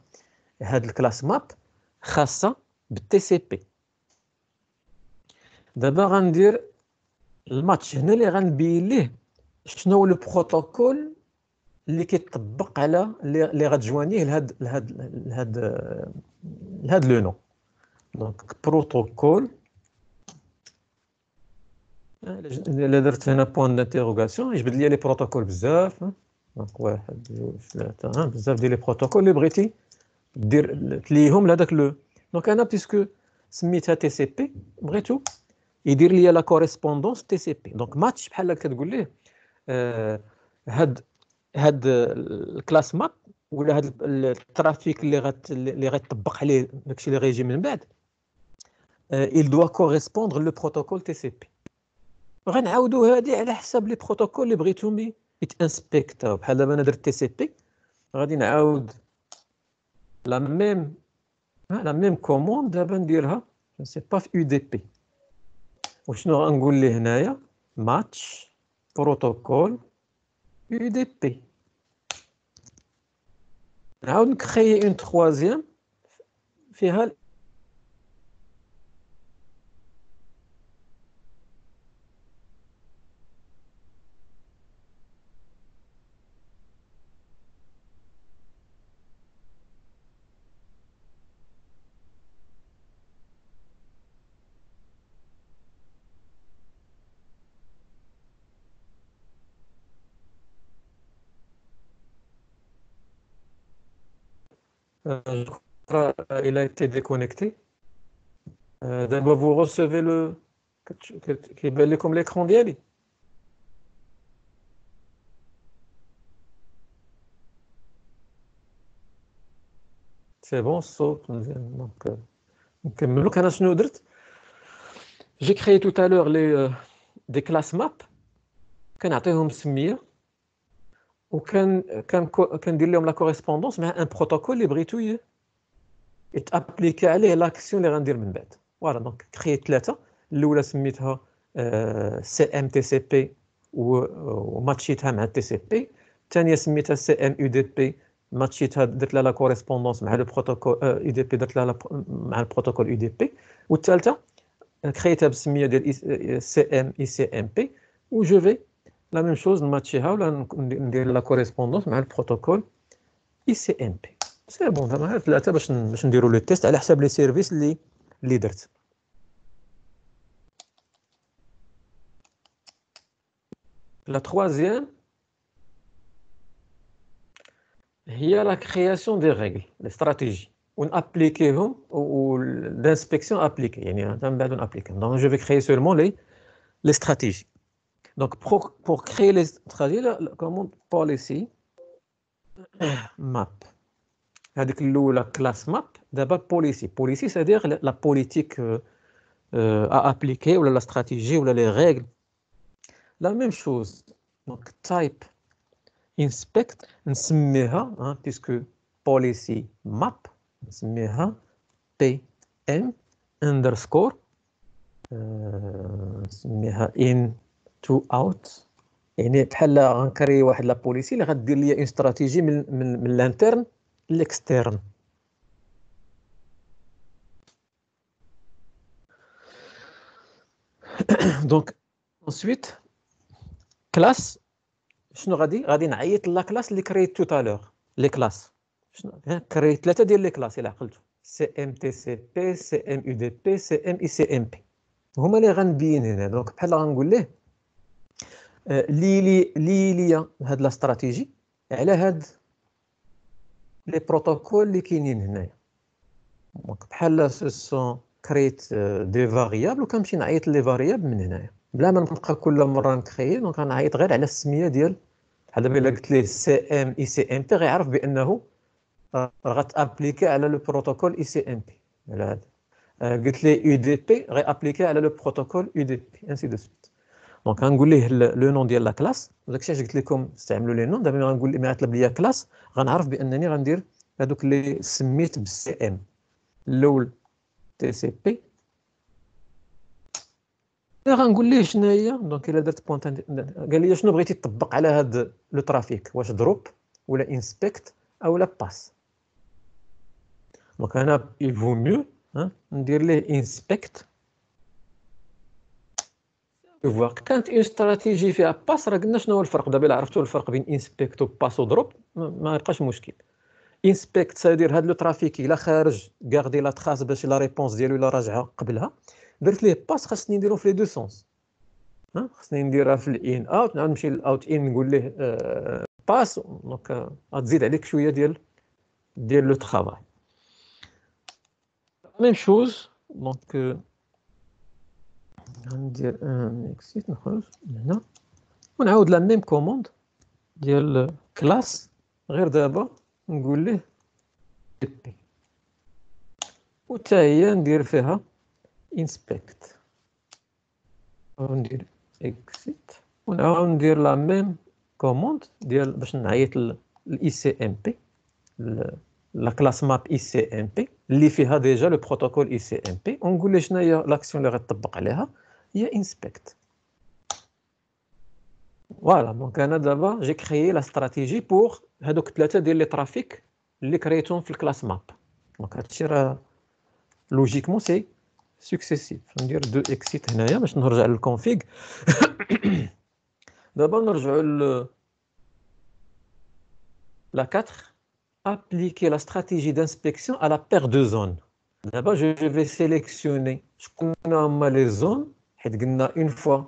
هاد الكلاس ماب خاصه بالتي سي بي. دابا غندير الماتش هنا اللي غنبين ليه شنو هو لو بروتوكول اللي كيطبق على اللي غتجوانيه لهاد لو نون. دونك بروتوكول الا درت هنا بوين دانتيروغاسيون يجبد لي بروتوكول بزاف. دونك 1 2 3 بزاف ديال لي بروتوكول اللي بغيتي دير تليهم لهذاك لو. دونك انا بيسكو سميتها تي سي بي بغيتو يدير لي لا كوريسبوندونس تي سي بي. دونك ماتش بحال كتقول ليه هاد الكلاس ماب ولا هاد الترافيك اللي غيطبق عليه داكشي اللي غيجي من بعد il doit correspondre le protocole TCP. غنعاودوا هذه على حساب لي بروتوكول اللي بغيتهم يتانسبكتاو. بحال دابا انا درت تي سي بي غادي نعاود لا ميم كوموند دابا نديرها سي با في يو دي بي. وشنو غنقول ليه هنايا ماتش بروتوكول يو دي بي. نعاود نكريي اون تخوازيام فيها il a été déconnecté. D'abord, vous recevez le qui est comme l'écran ديالي. C'est bon, صوت مزيان. Donc نكملوا. انا شنو درت؟ J'ai créé tout à l'heure des classes map كنعطيهم سميه كندير لهم لا كوريسبوندونس مع ان بروتوكول اللي بغيتو يتابليكي عليه لاكسيون اللي غندير من بعد. فوالا دونك كرييت ثلاثه. الاولى سميتها سي ام تي سي بي وماتشيتها مع التي سي بي. الثانيه سميتها سي ام يو دي بي ماتشيتها درت لها لا كوريسبوندونس مع لو بروتوكول يو دي بي درت لها مع البروتوكول يو دي بي. والثالثه كرييتها بالسميه ديال سي ام اي سي ام بي و جو في لا ميم شوز نماتشيها ولا ندير لا كوريسبوندونس مع البروتوكول اي سي ام بي. سي بون زعما ثلاثه باش نديروا لو تيست على حساب لي سيرفيس اللي درت. لا troisième هي لا كرياسيون دي ريغل لي استراتيجي ونابليكيهم و l'inspection appliquée يعني من بعد نابليكيهم. دونك جو في كريي سولمون لي استراتيجي. Donc, pour créer les stratégies, la commande policy map. هذيك الاولى classe map. d'abord policy c'est-à-dire la politique à appliquer ou la stratégie ou les règles. La même chose. Donc type inspect نسميها puisque policy map نسميها pm underscore نسميها in تو اوت، يعني بحال غنكري واحد لا بوليسي اللي غدير لي اون استراتيجي من الانترن للاكسترن. دونك انسويت كلاس، شنو غادي نعيط لا كلاس اللي كريت تو تالور. لي كلاس شنو كريت 3 ديال لي كلاس الا عقلتو، سي ام تي سي بي، سي ام يو دي بي، سي ام اي سي ام بي، هما اللي غنبين هنا. دونك بحال غنقول ليه لي هاد لا استراتيجي على هاد لي بروتوكول اللي كاينين هنايا. دونك بحال سون كريت دي فاريابل وكنمشي نعيط لي فاريابل من هنايا بلا ما نبقى كل مره نكري. دونك غنعيط غير على السميه ديال بحال دابا الا قلت ليه سي ام اي سي ام بي غيعرف بانه غتابليكي على لو بروتوكول اي سي ام بي. على هذا قلت ليه يو دي بي غيابليكي على لو بروتوكول يو دي بي انسي دو سويت. دونك غنقول ليه لو نون ديال لا كلاس، داكشي علاش قلت لكم استعملوا لي نون. دابا غنقول ملي غتطلب ليا كلاس غنعرف بانني غندير هذوك اللي سميت بالسي ام. الاول تي سي بي غنقول ليه شنو هي. دونك الا درت بوينت قال لي شنو بغيتي تطبق على هذا لو ترافيك، واش دروب ولا انسبكت او لا باس. دونك انا يفو ميو ندير ليه انسبكت. فوالا كانت اون استراتيجي فيها باس، راه قلنا شنو هو الفرق. دابا الا عرفتوا الفرق بين انسبكت وباس ودروب ما يبقاش مشكل. انسبكت سيدير هاد لو ترافيك الا خارج غاردي لا تراس باش لا ريبونس ديالو الا راجعه قبلها. درت ليه باس خاصني نديرو في لي دو سونس، خاصني نديرها في الان اوت، نعاود نمشي للاوت ان نقول ليه باس. دونك غتزيد عليك شويه ديال لو ترافاي. ميم شوز. دونك غندير اكسيت نخرج من هنا ونعاود لا ميم كوموند ديال كلاس، غير دابا نقول ليه بي وتا هي ندير فيها انسبكت وندير اكسيت ونعاود ندير لا ميم كوموند ديال باش نعيط الاي سي ام بي، لا كلاس ماب اي سي ام بي اللي فيها ديجا لو بروتوكول اي سي ام بي، ونقول ليه شنو هي لاكسيون اللي غتطبق عليها هي انسبكت. فوالا دونك انا دابا جي كريي لا استراتيجي بور هادوك 3 ديال لي ترافيك اللي كريتهم في الكلاس ماب. دونك هادشي راه لوجيكمون سي سكسيسيف. ندير دو اكسيت هنايا باش نرجع للكونفيغ. دابا نرجعوا لا 4 appliquer la stratégie d'inspection à la paire de zones. D'abord, je vais sélectionner شكون هما les zones حيت قلنا une fois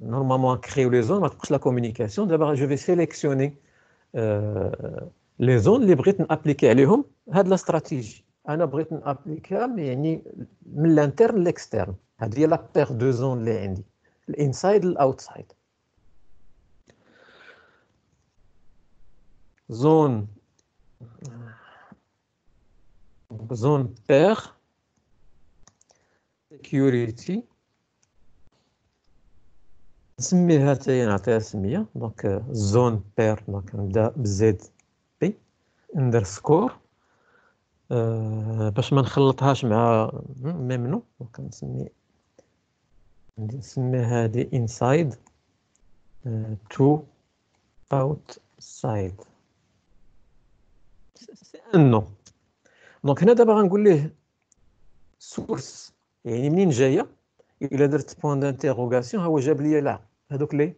normalement créer les zones ما تبقاش la communication. D'abord, je vais sélectionner les zones اللي بغيت نابليكي عليهم هاد لا استراتيجي. انا بغيت نابليكيها يعني من الانترن للاكسترن. هذه هي لا بير دو زون اللي عندي، الانسايد الاوتسايد. زون بير سيكيوريتي نسميها حتى هي نعطيها سميه. دونك زون بير دونك نبدا بزد بي اندرسكور باش ما نخلطهاش مع ميمنو. دونك نسمي هذه انسايد تو اوتسايد سي ان نو. دونك هنا دابا غنقول ليه سورس يعني منين جايه. الا درت بوين دانتيغوغاسيون هو جاب لي لا هذوك لي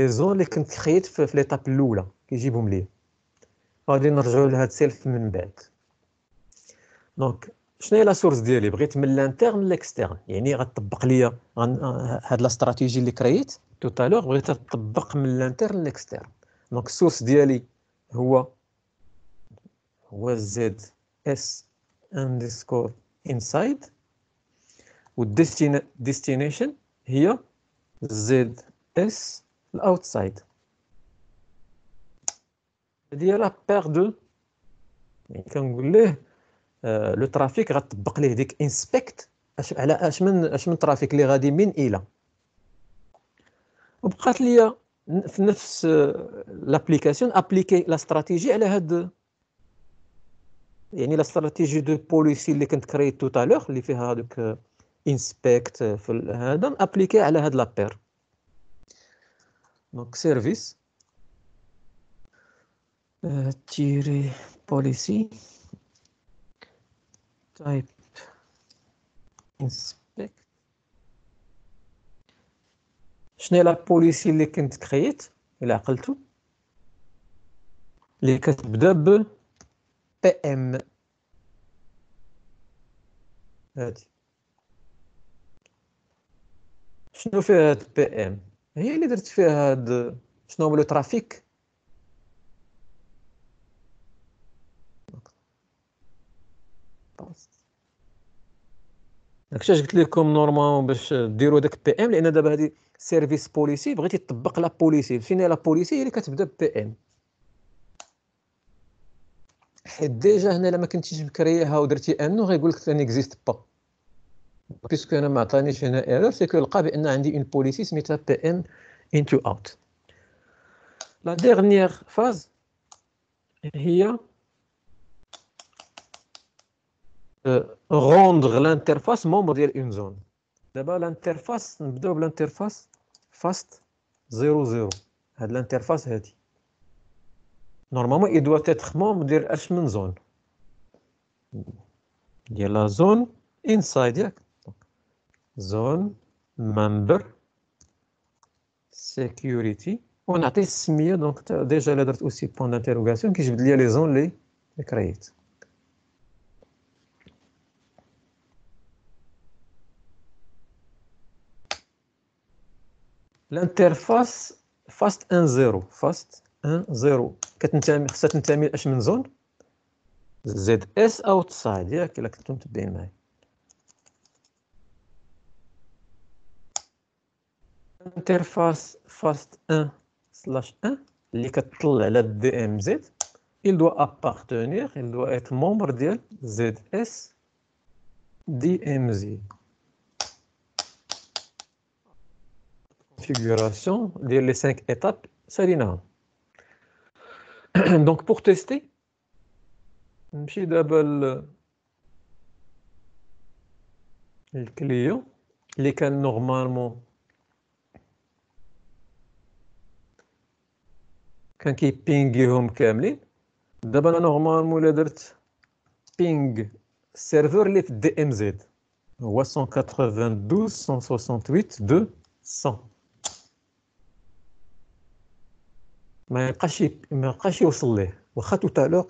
زون اللي كنت خيت في ليطاب الاولى كيجيبهم لي. غادي نرجعوا لهاد سيلف من بعد. دونك شنو هي لا سورس ديالي؟ بغيت من الانترن للاكسترن، يعني غتطبق ليا هاد لا استراتيجي اللي كريت تو تالور بغيتها تطبق من الانترن للاكسترن. دونك السورس ديالي هو زد اس اندرسكور انسايد والديستينيشن هي زد اس الاوتسايد. هذه هي لا بير دو يعني كنقول ليه لو ترافيك غتطبق ليه ديك انسبكت على اش من ترافيك اللي غادي من الى. وبقات ليا في نفس لابليكاسيون ابليكي لا استراتيجي على هاد يعني لا استراتيجي دو بوليسي اللي كنت كريت تو تالور اللي فيها هذوك انسبكت في هذا ابليكي على هاد لابير. دونك سيرفيس تيري بوليسي تايب انسبكت. شنو هي لا بوليسي اللي كنت كريت الى عقلتو اللي كتبدا ب بي ام؟ هادي شنو فيها هاد بي ام؟ هي اللي درت فيها هاد شنو هو لو ترافيك. داكشي قلت لكم نورمالمون باش ديروا داك بي ام، لان دابا هادي سيرفيس بوليسي بغيتي تطبق لا بوليسي. فين هي لا بوليسي؟ هي اللي كتبدا ب بي ام. حيت ديجا هنا الا ما كنتيش مكرياها ودرتي انو غيقول لك ça n'existe pas. بيسكو انا ما عطانيش هنا ايرور، سي كو لقى بان عندي اون بوليسي سميتها بي ام انتو اوت. لا ديرنيير فاز هي rendre l'interface membre ديال اون زون. دابا الانترفاس نبداو بالانترفاس فاست 00. هاد الانترفاس هادي نورمالمون il doit être membre ديال اش من زون ديال لا زون انسايد ياك. زون ممبر سيكوريتي ونعطيه السميه. دونك ديجا الا درت اوسي بوان دانتيروغاسيون كيجبد لي لي زون اللي كريت. الانترفاس فاست 10 فاست 10 كتنتمي خصها تنتمي لاش من زون زد اس اوتسايد ياك الا كنتو متبعين معايا. انترفاس فاست 1 سلاش 1 اللي كتطلع على دي ام زد il doit appartenir il doit être membre ديال زد اس دي ام زي. configuration ديال لي 5 étapes ساليناهم. دونك بور تيستي نمشي دابا الكليون اللي كان نورمالمون كان كيبينغيهم كاملين. دابا انا نورمالمون الا درت بينغ السيرفر اللي في الدي ام زد هو 192.168.200 ما يبقاش يوصل ليه. واخا توتالوغ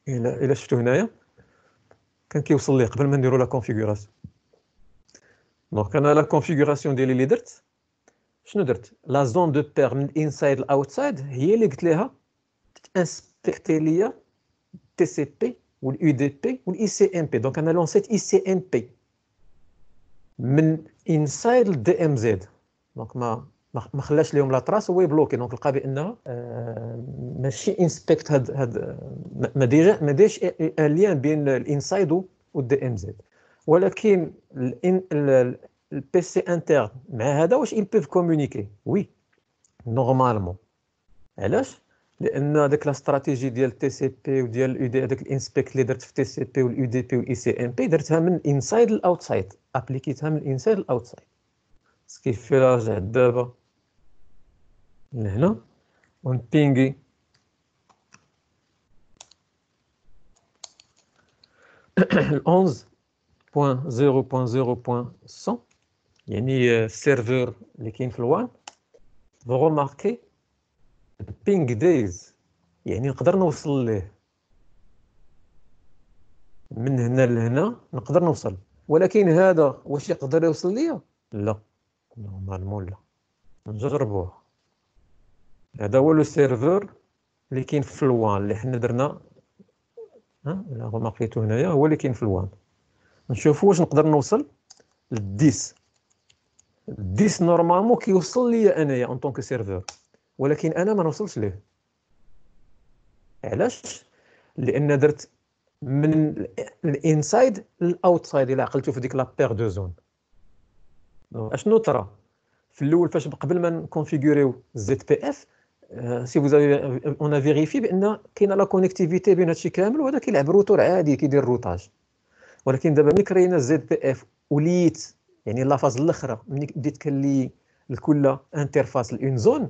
الا شفتو هنايا كان كيوصل ليه قبل ما نديرو لا كونفيغوراسيون. دونك انا لا كونفيغوراسيون ديالي اللي درت شنو درت؟ لا زون دو بير من انسايد الاوتسايد هي اللي قلت ليها تانسبكتي ليا تي سي بي والاي دي بي والاي سي ام بي. دونك انا لونسيت اي سي ام بي من انسايد الدي ام زد. دونك ما خلاش لهم لا تراس هو يبلوكي. دونك لقى بانها ماشي انسبكت هاد ما ديرش ان لين بين الانسايد والدي ام زد. ولكن البي سي انترن مع هذا واش ils peuvent communiquer وي نورمالمون. علاش؟ لان داك لا استراتيجي ديال تي سي بي وديال الاي دي هذاك الانسبكت اللي درت في تي سي بي والاي دي بي والاي سي ام بي درتها من انسايد الاوتسايد ابليكيتها من انسايد الاوتسايد. سكيفي راجع دابا لهنا ونبينغي ال 11.0.0.100 يعني السيرفر اللي كاين في الوان. فو رماركي بينغ دايز يعني نقدر نوصل ليه من هنا لهنا نقدر نوصل. ولكن هذا واش يقدر يوصل ليا؟ لا نورمالمون لا. نجربوه. هذا هو لو سيرفر اللي كاين في الوان اللي حنا درنا. لا رماركيتو هنايا هو اللي كاين في الوان. نشوفوا واش نقدر نوصل للديس. الديس نورمالمون كيوصل ليا انايا اون طونك سيرفر، ولكن انا ما نوصلش ليه. علاش؟ لان درت من الانسايد للاوتسايد. الا عقلتو في ديك لا بير دو زون اشنو طرا في الاول فاش قبل ما نكونفيغوريو زد بي اف سي فوز اون ا فيريفي بان كاينه لا كونيكتيفيتي بين هادشي كامل، وهذا كيلعب روتور عادي كيدير روتاج. ولكن دابا ملي كرينا زد بي اف وليت يعني لا فاز الاخرى ملي بديت كنلي لكل انترفاس الاون زون.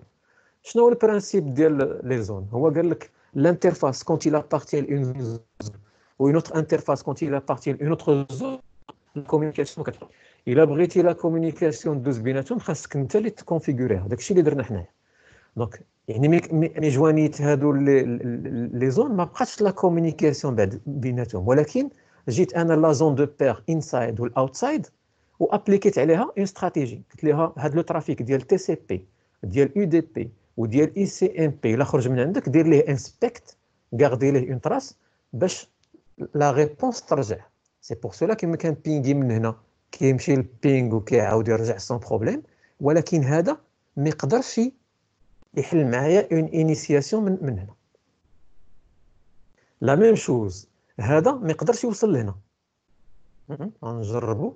شنو هو البرانسيب ديال لي زون؟ هو قال لك l'interface quand il appartient à une zone ou une autre interface quand il appartient à une autre zone, la communication كتبقى. الا بغيتي لا كومونيكاسيون دوز بيناتهم خاصك انت اللي تكونفيغوريها. داكشي اللي درنا حنايا. دونك يعني مي جوانيت هادو لي زون ما بقاتش لا كومونيكاسيون بعد بيناتهم، ولكن جيت انا لا زون دو بير انسايد والاوتسايد وابليكيت عليها اون استراتيجي. قلت لها هاد لو ترافيك ديال تي سي بي ديال يو دي بي وديال اي سي ام بي الا خرج من عندك دير ليه انسبكت، غاردي ليه اون تراس باش لا ريبونس ترجع. سي بور سولا كيما كان بينغي من هنا كيمشي للبينغ وكيعاود يرجع سون بروبليم، ولكن هذا ما يقدرش يحل معايا اون انيسياسيون من هنا. لا ميم شوز هذا ما يقدرش يوصل لهنا. غنجربوا.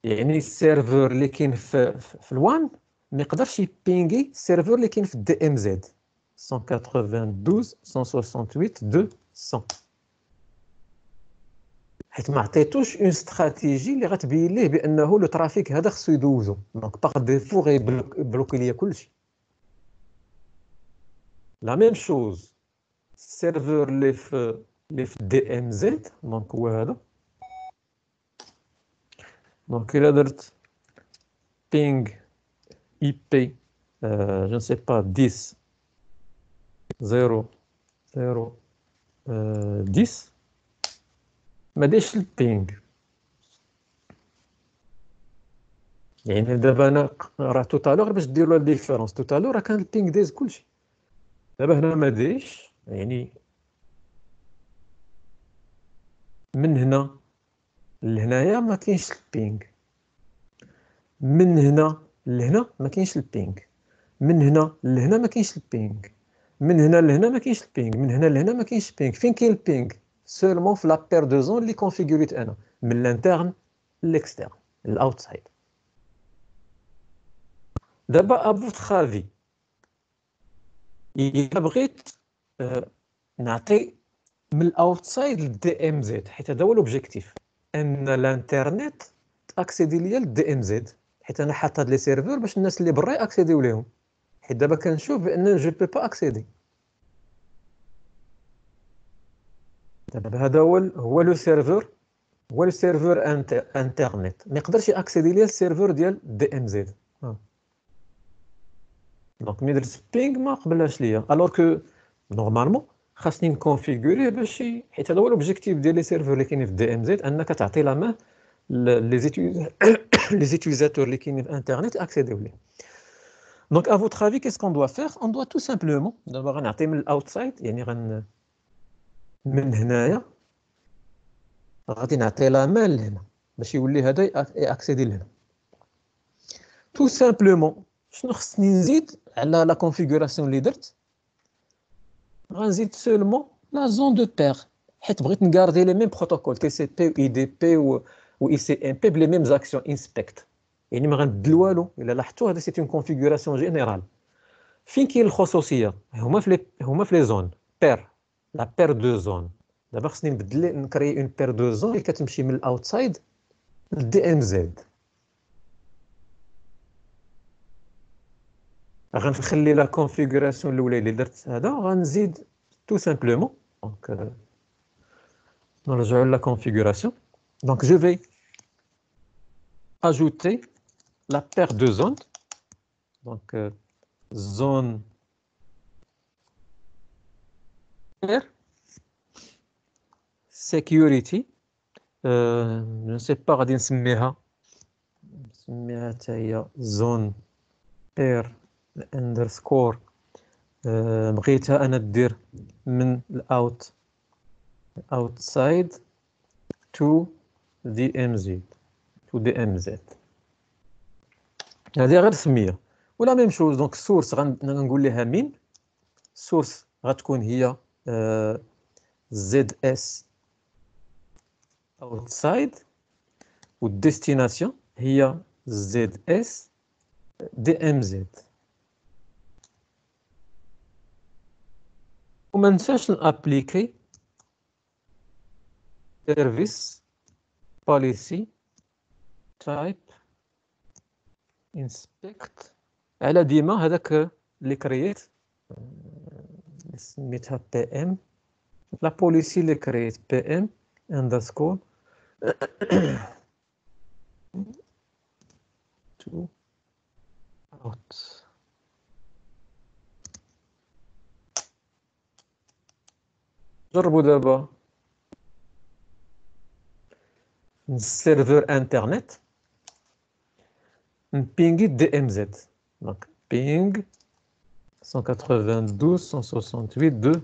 يعني السيرفر اللي كاين في الوان ما يقدرش يبينغي السيرفر اللي كاين في الدي ام زد 192.168.200 حيت ما عطيتوش اون استراتيجي اللي غتبين ليه بانه لو ترافيك هذا خصو يدوزو. دونك باغ ديفو غيبلوكي ليا كلشي. لا ميم شوز السيرفر اللي في الدي ام زد، دونك هو هذا. دونك الا درت بينغ اي بي جو نسي با 10 0 0 10 ما دايرش البينغ. يعني دابا انا راه توتالور باش دير له الديفيرونس، توتالور راه كان البينغ دايز كلشي. دابا هنا ما دايش، يعني من هنا لهنايا ما كاينش البينغ، من هنا لهنا ما كاينش البينغ، من هنا لهنا ما كاينش البينغ، من هنا لهنا ما كاينش البينغ، من هنا لهنا ما كاينش البينغ. فين كاين البينغ؟ سولمون في لا بير دو زون اللي كونفيغوريت انا من الانترن للاكسترن الاوتسايد. دابا افوتر افي الا بغيت نعطي من الاوتسايد للدي ام زد، حيت هذا هو لوبجيكتيف، ان الانترنت تاكسيدي ليا للدي ام زد، حيت انا حاط هاد لي سيرفور باش الناس اللي برا ياكسيديو ليهم. حيت دابا كنشوف بان جو بي با اكسيدي. دابا هذا هو لو سيرفور، هو لو سيرفور انترنت ما يقدرش ياكسيدي ليا السيرفور ديال دي ام زد. دونك ملي درت بينغ ما قبلهاش ليا، الوغ كو نورمالمون خاصني نكونفيغوريه باش حيت هذا هو لوبجيكتيف ديال لي سيرفور اللي كاينين في دي ام زد، انك تعطي لا مان لي زيتيزاتور اللي كاينين في انترنت اكسيديو ليه. دونك ا فوتر افي كيس كون دوا فير؟ اون دوا تو سامبلومون دابا غنعطي من الاوتسايد، يعني من هنايا غادي نعطي لا مان لهنا باش يولي هذا ياكسيدي لهنا. تو سامبلومون شنو خصني نزيد على لا كونفيغوراسيون اللي درت؟ غنزيد سولمون لا زون دو بير، حيت بغيت نغاردي لي ميم بروتوكول تي سي بي و اي دي بي و اي سي ام بي بلي ميم زاكسيون انسبكت. يعني ما غنبدل والو. الا لاحظتوا هذا سي اون كونفيغوراسيون جينيرال. فين كاين الخصوصيه؟ هما في لي زون بير، لا بير دو زون. دابا خصني نبدل نكري اون بير دو زون اللي كتمشي من الاوتسايد للدي ام زد. غنخلي لا كونفيغوراسيون الاولى اللي درت هذا غنزيد tout simplement. Donc, نرجعوا la configuration. Donc, je vais ajouter la paire de zones. Donc, zone pair security. Je ne sais pas غادي نسميها حتى هي zone pair underscore. بغيتها انا دير من الاوت outside to DMZ to DMZ. هذه غير سميه ولا ميم شوز. دونك السورس غنقول لها مين. السورس غتكون هي ZS outside والديستيناسيون هي ZS DMZ. وما ننساش نابليكي service policy type inspect على ديما هذاك اللي كرييت سميتها بي ام لا بوليسي اللي كرييت بي ام اندرسكور to out. جربوا دابا السيرفر انترنت نبينغي دي ام زد دونك بينغ 192.168.200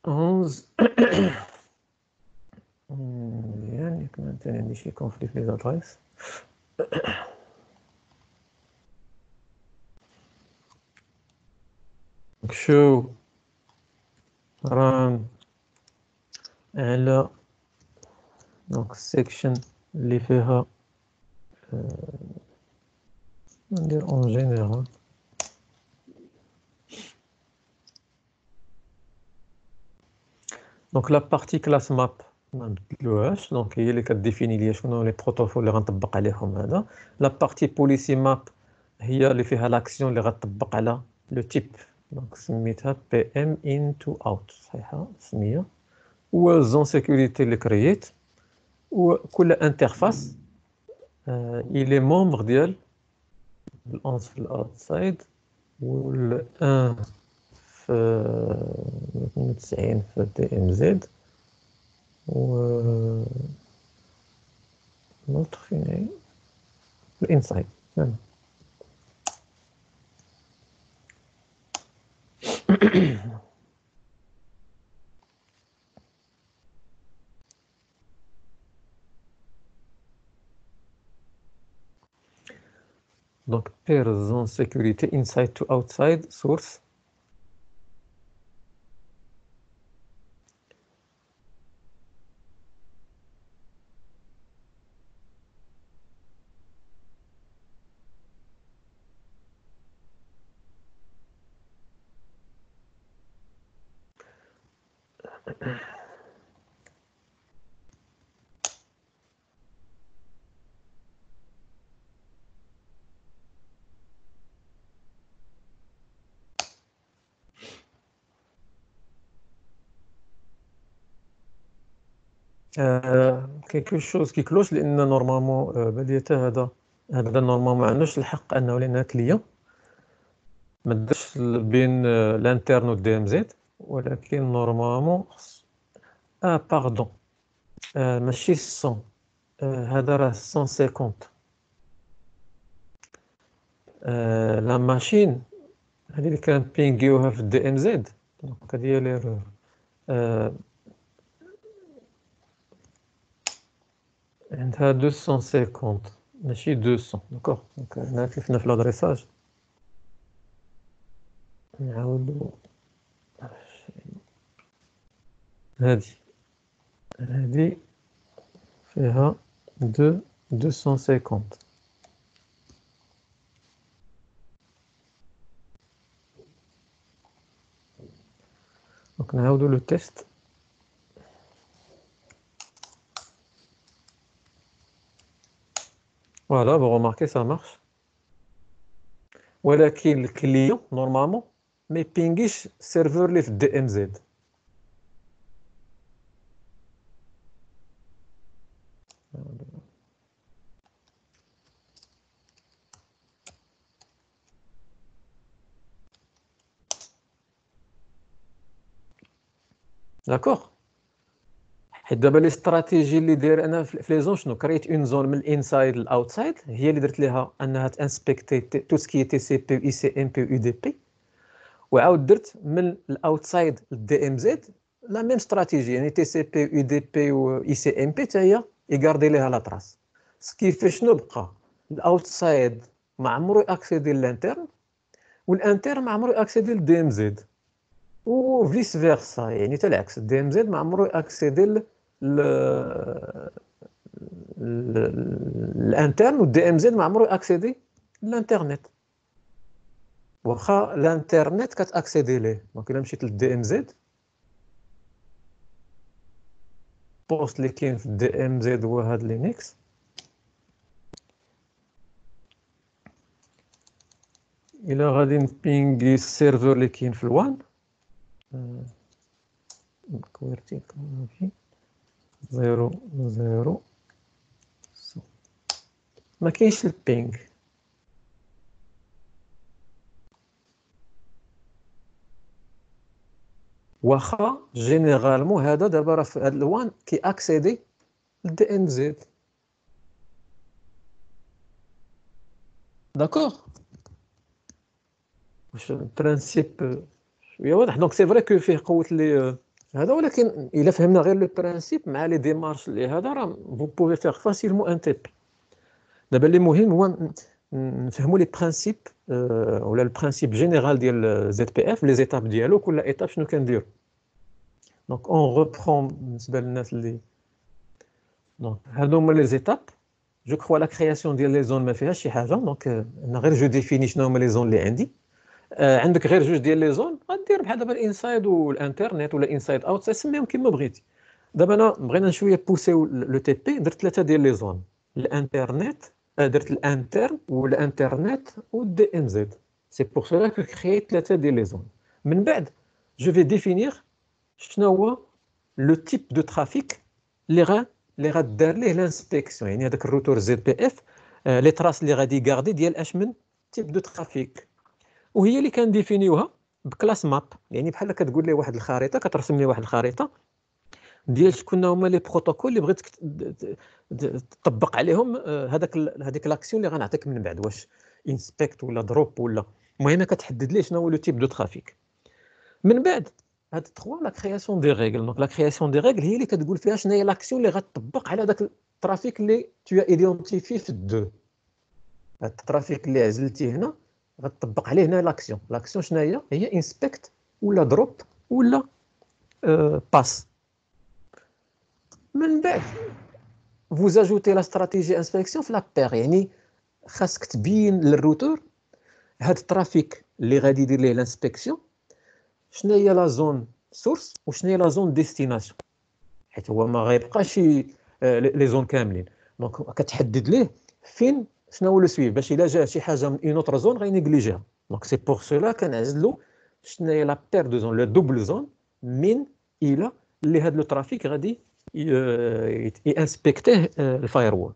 11 يعني كمان تاني عندي شي كونفليكت لي زادريس شو ران على دونك السيكشن اللي فيها ندير اون جينيرال دونك لا بارتي كلاس ماب ما نبدلوهاش دونك هي اللي كديفيني ليا شنو لي بروتوكول اللي غنطبق عليهم هذا لا بارتي بوليسي ماب هي اللي فيها لاكسيون اللي غتطبق على لو تيب دونك سميتها بي ام ان تو اوت صحيحه سميه والزون سيكوريتي اللي كرييت وكل انترفاس الي ممبر ديال الأنس في الاوتسايد وال1 في 92 في دي ام زد و l'autre فين الانسايد يعني donc pair zone sécurité inside to outside source quelque chose qui cloche لان نورمالمون بديته هذا نورمالمون ما عندوش الحق انه لان كليون ما دارش بين الانترن والدي ام زد ولكن نورمالمون باردون ماشي 100 هذا راه 150 لا ماشين هذه اللي كان بينغيوها في الدي ام زد دونك هذه هي ليرور عندها 250 ماشي 200 داكوغ دونك هنا كيفنا في لادريساج نعاودو هذه فيها 250 دونك نعاودو لو تيست فوالا vous remarquez ça marche ولكن الكليون نورمالمون ما يبينغيش السيرفر اللي في الدي ام زد داكوغ حيت دابا لي استراتيجي اللي داير انا في لي زون شنو كريت اون زون من الانسايد للاوتسايد هي اللي درت ليها انها تانسبكتي تو سكي تي سي بي اي سي ام بي و دي بي وعاود درت من الاوتسايد للدي ام زد لا ميم استراتيجي يعني تي سي بي و دي بي و اي سي ام بي حتى هي يغاردي ليها لا تراس سكيفاش شنو بقى الاوتسايد ما عمرو اكسيدي للانترن والانترن ما عمرو اكسيدي للدي ام زد وفيس فيرسا يعني حتى العكس الدي ام زد ما عمرو اكسيدي الانترن والدي ام زد ما عمرو اكسيدي للانترنت واخا الانترنت كتاكسيدي ليه دونك الا مشيت للدي ام زد بوست اللي كاين في الدي ام زد هو هاد لينكس الا غادي نبينغي السيرفر اللي كاين في الوان كويرتي كونفي 0 ما كاينش البينغ واخا جينيرالمون هذا دابا راه في هاد الوان كي اكسيدي للدي ام زد داكوغ واش البرانسيب شويه واضح دونك سي فري كو فيه قوه لي هذا ولكن الا فهمنا غير لو برانسيب مع لي ديمارش اللي هذا راه فو بوفي فيغ فاسيلمون ان تي بي دابا اللي مهم هو نفهموا لي برانسيب ولا البرانسيب جينيرال ديال زد بي اف لي زيتاب ديالو كل ايتاب شنو كنديروا دونك اون ريبرون بالنسبه للناس اللي دونك هادو هما لي زيتاب جو كخوا لا كرياسيون ديال لي زون ما فيهاش شي حاجه دونك انا غير جو ديفيني شنو هما لي زون اللي عندي عندك غير جوج ديال لي زون غدير بحال دابا الانسايد والانترنت ولا انسايد اوت سميهم كما بغيتي دابا انا بغينا شويه بوسيو لو تي بي درت ثلاثه ديال لي زون الانترنت درت الانترن والانترنت والدي ام زد سي بور سولا كو كرييت ثلاثه ديال لي زون من بعد جو في ديفينير شنو هو لو تيب دو ترافيك اللي غدار ليه لانسبكسيون يعني هذاك الروتور زد بي اف لي تراس اللي غادي يغاردي ديال اش من تيب دو ترافيك وهي اللي كنديفينيوها بكلاس ماب يعني بحال كتقول لي واحد الخريطه كترسم لي واحد الخريطه ديال شكون هما لي بروتوكول اللي بغيتك تطبق عليهم هذيك لاكسيون اللي غنعطيك من بعد واش انسبكت ولا دروب ولا المهم كتحدد ليه شنو هو لو تيب دو ترافيك من بعد هاد 3 لا كرياسيون دي ريغل دونك لا كرياسيون دي ريغل هي اللي كتقول فيها شنو هي لاكسيون اللي غتطبق على داك الترافيك اللي تو ايدونتيفي في الدو هاد الترافيك اللي عزلتيه هنا غتطبق عليه هنا لاكسيون شنو هي انسبكت ولا دروب ولا باس من بعد vous ajoutez la stratégie inspection في لابير يعني خاصك تبين للروتور هاد الترافيك اللي غادي يدير ليه الانسبكسيون شنو هي لا زون سورس وشنو هي لا زون ديستيناسيون حيت هو ما غيبقاش لي زون كاملين دونك كتحدد ليه فين شنو هو لو سويف باش الا جا شي حاجه من اون اوتر زون غينيغليجيها دونك سي بور سولا كنعزلوا شنو هي لا بير دو زون لو دوبل زون من الى اللي هاد لو ترافيك غادي يانسبكتيه الفاير وول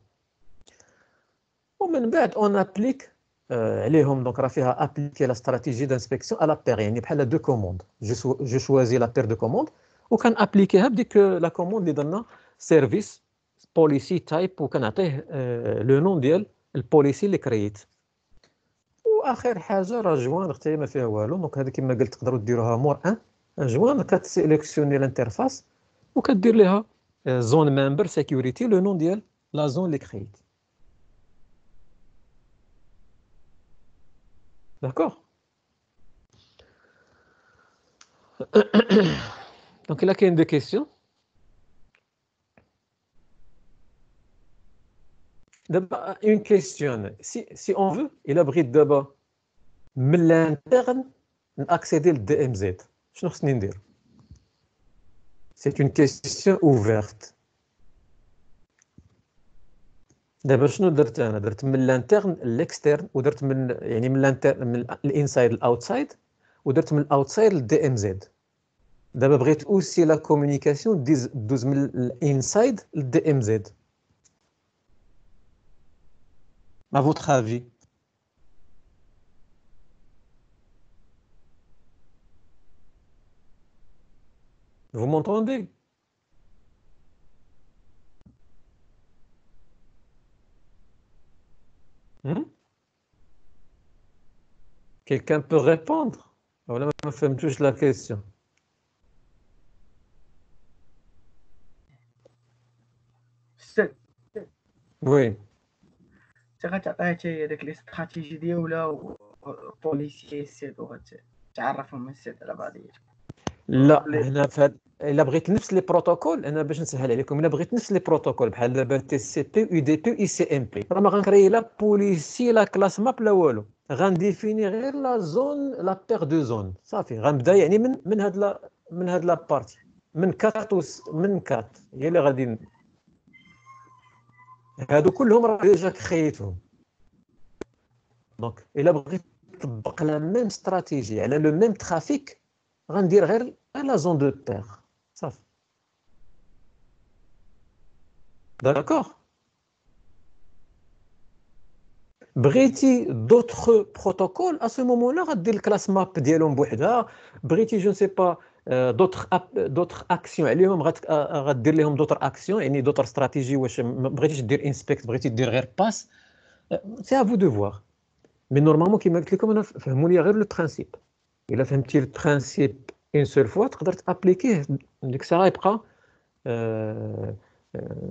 ومن بعد اون ابليك عليهم دونك راه فيها ابليكي لا استراتيجي دانسبكسيون على بير يعني بحال دو كوموند جو شوازي لا بير دو كوموند وكان ابليكيها بديك لا كوموند اللي درنا سيرفيس بوليسي تايب وكنعطيه لو نون ديال البوليسي اللي كرييت واخر حاجه راه جوان حتى ما فيها والو دونك هذه كما قلت تقدروا ديروها مور ان جوان كتسيليكسيوني الانترفاس وكدير ليها زون ممبر سيكوريتي لو نون ديال لا زون اللي كرييت داكوغ دونك الا كاين دي كيسيون دابا اون كيسيون سي اون فو الا بغيت دابا من الانترن ناكسيدي للدي ام زد شنو خصني ندير سي اون كيسيون اوفيرت دابا شنو درت انا درت من الانترن للاكسترن ودرت من يعني من الانترن من الانسايد للاوتسايد ودرت من الاوتسايد للدي ام زد دابا بغيت اوسي لا كومونيكاسيون دوز من الانسايد للدي ام زد à votre avis vous m'entendez quelqu'un peut répondre ولا ما فهمتوش la question oui غتعطيها حتى هي داك لي استراتيجي ديالها وبوليسي السيت وغتعرفهم السيت على بعضياتهم. لا هنا الا بغيت نفس لي بروتوكول، انا باش نسهل عليكم، الا بغيت نفس لي بروتوكول بحال دابا تي سي بي يو دي بي اي سي ام بي، راه ما غنكري لا بوليسي لا كلاس ماب لا والو، غنديفيني غير لا زون لا بير دو زون صافي. غنبدا يعني من هاد لا بارتي من كات من كات هي اللي غادي هادو كلهم راه ديجا كرييتهم. دونك الا بغيت نطبق لا ميم استراتيجي على لو ميم ترافيك غندير غير لا زون دو بير صافي. داكوغ. بغيتي دوطخ بروتوكول ا سو مومون لا غدير الكلاس ماب ديالهم بوحدها. بغيتي جو سي با دوطخ اكسيون عليهم غدير لهم دوطر اكسيون يعني دوطر استراتيجي. واش ما بغيتيش دير انسبكت بغيتي دير غير باس سي ا فو دو فوار. مي نورمالمون كيما قلت لكم انا فهموا لي غير لو برانسيب. الا فهمتي البرانسيب اون سول فوا تقدر تابليكيه ديك الساعه يبقى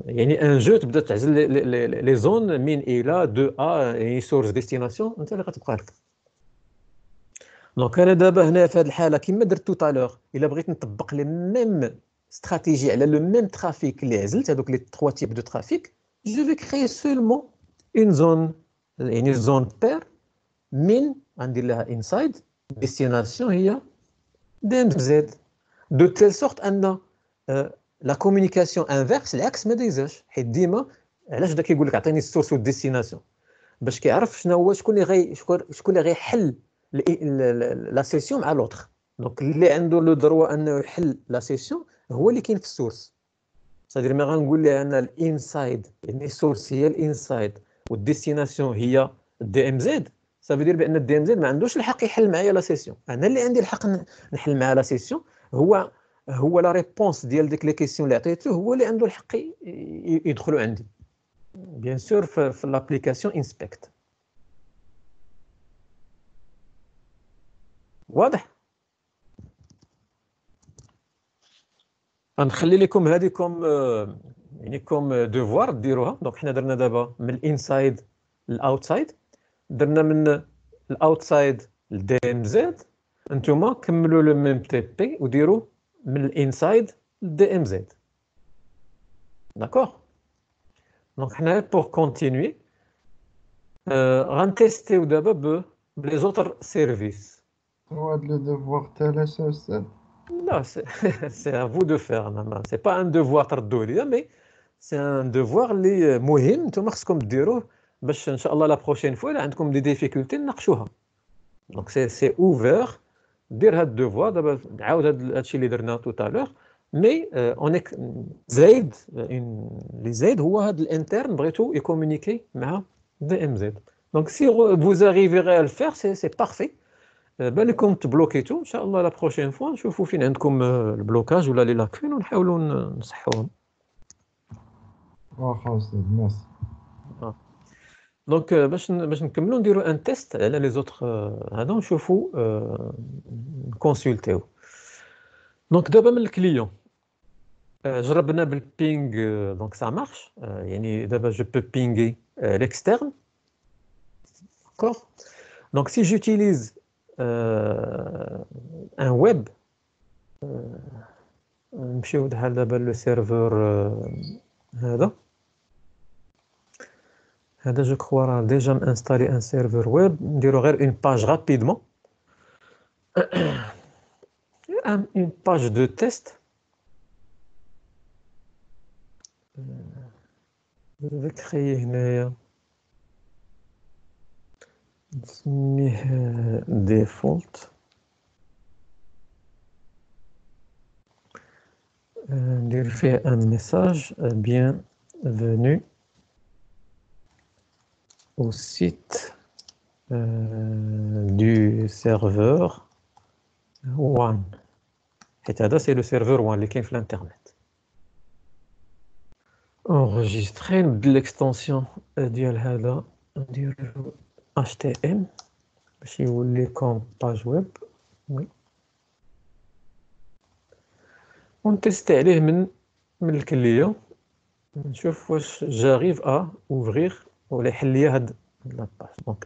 يعني ان جو تبدا تعزل لي زون من الى دو ا يعني سورس ديستيناسيون انت اللي غتبقى لك. دونك انا دابا هنا في هذه الحاله كما درت تو تالور الا بغيت نطبق لي ميم استراتيجي على لو ميم ترافيك اللي عزلت هذوك لي 3 تيب دو ترافيك جو في كريي سولمون اون زون يعني زون بير من غندير لها انسايد ديستيناسيون هي دي ام زد دو تيل سورت ان لا كومونيكاسيون انفيرس العكس ما دايزاش. حيت ديما علاش دا كيقول لك عطيني السورس والديستيناسيون باش كيعرف شنو هو شكون اللي غيحل لا سيسيون مع لوطخ. دونك اللي عنده لو دروا انه يحل لا سيسيون هو اللي كاين في السورس. صدير ما غنقول ليه انا الانسايد يعني السورس هي الانسايد والديستيناسيون هي الدي ام زد صافي دير بان الدي ام زد ما عندوش الحق يحل معايا لا سيسيون. انا اللي عندي الحق نحل معاه لا سيسيون. هو لا ريبونس ديال ديك لي كيسيون اللي عطيته هو اللي عنده الحق يدخلوا عندي بيان سور في لابليكاسيون انسبكت. واضح؟ غنخلي لكم هذيكم يعني كوم دوفوار ديروها. دونك حنا درنا دابا من الانسايد للاوتسايد، درنا من الاوتسايد للدي ام زد. انتوما كملوا لو ميم تي بي وديروا من الانسايد للدي ام زد. داكوغ. دونك حنا بور كونتينيي غنتيستيو دابا بلي زوتر سيرفيس. هاد لو دوفوار تاع الأستاذ. لا c'est à vous de faire. c'est pas un devoir تردوا ليا مي c'est un devoir اللي مهم نتوما خصكم ديروه باش ان شاء الله لا بروشين فوا عندكم دي ديفيكولتي نناقشوها. دونك سي اوفر دير هاد الدوفوار دابا نعاود هادشي اللي درنا تو تالور. مي اونيك زايد اللي زايد هو هاد الانترن بغيتو يكومونيكي مع دي ام زد. دونك سي vous arriverez à le faire c'est parfait. بالكم تبلوكيتو ان شاء الله لا بروشين فوا نشوفوا فين عندكم البلوكاج ولا لي لاكون ونحاولوا نصحوهم. واخا أستاذ ميرسي. دونك باش نكملوا نديروا ان تيست على لي زوتر هذا ونشوفوا نكونسلتيو. دونك دابا من الكليون جربنا بالبينغ دونك سا مارش. يعني دابا جو بو بينغي l'externe. D'accord. Donc si j'utilise un web نمشيو بحال دابا لو سيرفور هذا جو كخوا راه ديجا مانستالي ان سيرفور ويب. نديرو غير اون باج رابيدمون اون باج دو تيست. جو كريي هنايا نسميه ديفولت. ندير فيه ان ميساج bienvenue au site du serveur 1. حيت هذا سي لو سيرفور 1 اللي كاين في الانترنت. انغيستري نبدل ليكستونسيون ديال هذا نديرو HTML باش يولي كوم باج ويب. وي ونتيستي عليه من الكلية نشوف واش جاريف اوفرير ولا يحل لي هاد la page. Donc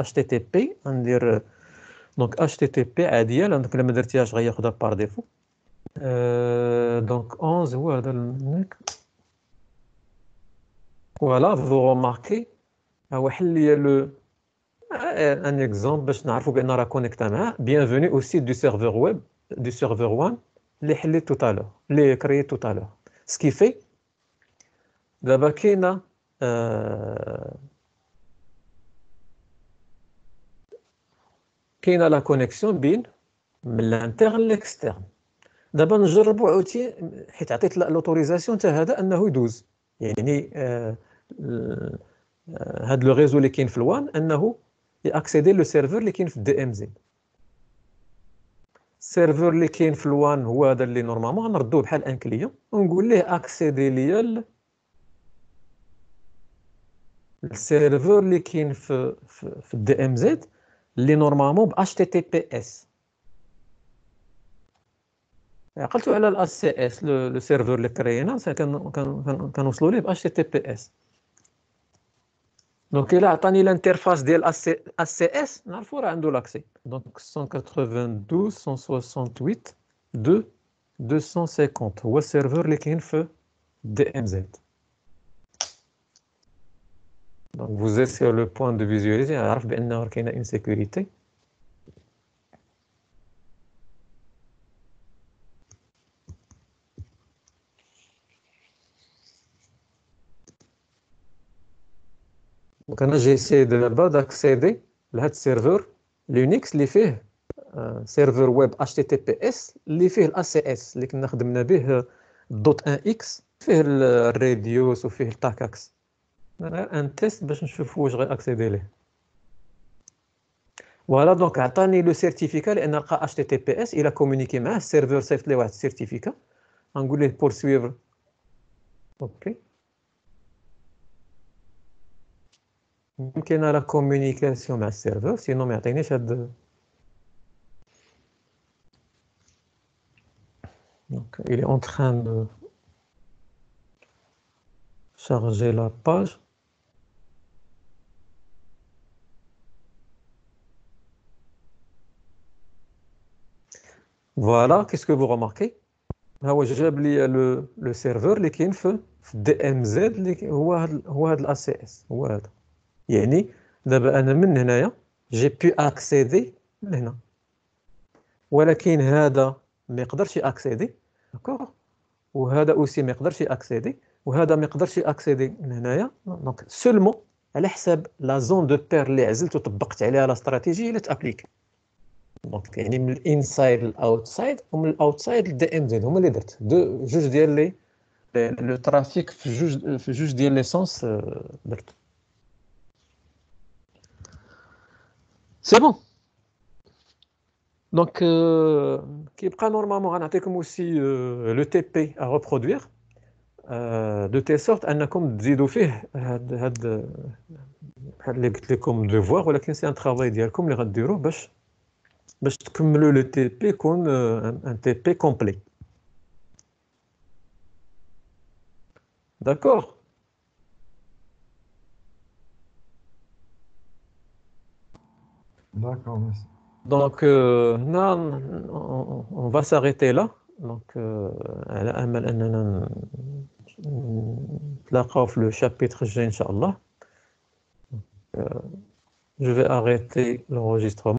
HTTP ندير donc HTTP عادية لأنك لما درتيهاش غياخدها par défaut. Donc 11 هو هذا المنك. Voilà, vous remarquez un exemple باش نعرفوا بأن راه كونيكتا معاه. Bienvenue au site du serveur web du serveur 1 اللي حليت tout à l'heure, اللي créé tout à l'heure. Ce qui fait دابا كاينه لا كونيكسيون بين من الانترن للاكسترن. دابا نجربوا عاوتاني حيت عطيت لوتوريزاسيون حتى هذا انه يدوز، يعني هاد لو ريزو اللي كاين في الوان انه ياكسيدي لو سيرفر اللي كاين في الدي ام زد. السيرفر اللي كاين في الوان هو هذا اللي نورمالمون غنردوه بحال ان كليون ونقول ليه اكسيدي ليا السيرفر اللي كاين في الدي ام زد اللي نورمالمون ب HTTPS. عقلتوا على الاس سي اس لو سيرفر اللي كرينا كنوصلوا ليه ب HTTPS. دونك الا عطاني الانترفاس ديال اس سي اس نعرفوا راه عنده لاكسي. دونك 192.168.250 هو السيرفر اللي كاين في دي ام زد. Donc vous êtes sur le point de visualiser, عارف بأنه كاينه insécurité. Donc انا جي سي دابا داكسيدي لهاد السيرفر لينكس اللي فيه سيرفر ويب HTTPS اللي فيه الاس سي اس اللي كنا خدمنا به دوت 1 اكس، فيه الراديوس وفيه التاكاكس. ان تيست باش نشوفوا واش غي اكسيدي ليه. فوالا دونك عطاني لو سيرتيفيكا لان لقى HTTPS الى كومونيكي معاه السيرفر صيفط ليه واحد السيرتيفيكا غنقول ليه بور سويفر. اوكي يمكن لا كومونيكاسيون مع السيرفر سينو ما يعطينيش هاد. دونك il est en train de charger la page. Voilà, qu'est-ce que vous remarquez? هو جاب لي لو سيرفر اللي كاين في الدي ام زد اللي هو هذا الاس سي اس هو هذا. يعني دابا انا من هنايا جي بي اكسيدي لهنا، ولكن هذا ما يقدرش اكسيدي. داكوغ، وهذا اوسي ما يقدرش اكسيدي، وهذا ما يقدرش اكسيدي من هنايا. دونك سولمون على حساب لا زون دو بير اللي عزلت وطبقت عليها لا استراتيجيه اللي تابليك. دونك يعني من الانسايد للاوتسايد ومن الاوتسايد للدي ام زد هما اللي درت جوج ديال لي لو ترافيك في جوج ديال لي سونس درت. سي بون. دونك كيبقى نورمالمون غنعطيكم اوسي لو تي بي ا ريبرودوير دو تي سورت انكم تزيدوا فيه هاد بحال اللي قلت لكم دوفوار، ولكن سي ان طرافاي ديالكم اللي غديروه باش تكملوا لو تي بي يكون ان تي بي كومبلي. داكور. D'accord, merci. Donc, on va s'arrêter là. Donc, على أمل أننا نتلاقاو في le chapitre الجاي إن شاء الله. Je vais arrêter l'enregistrement.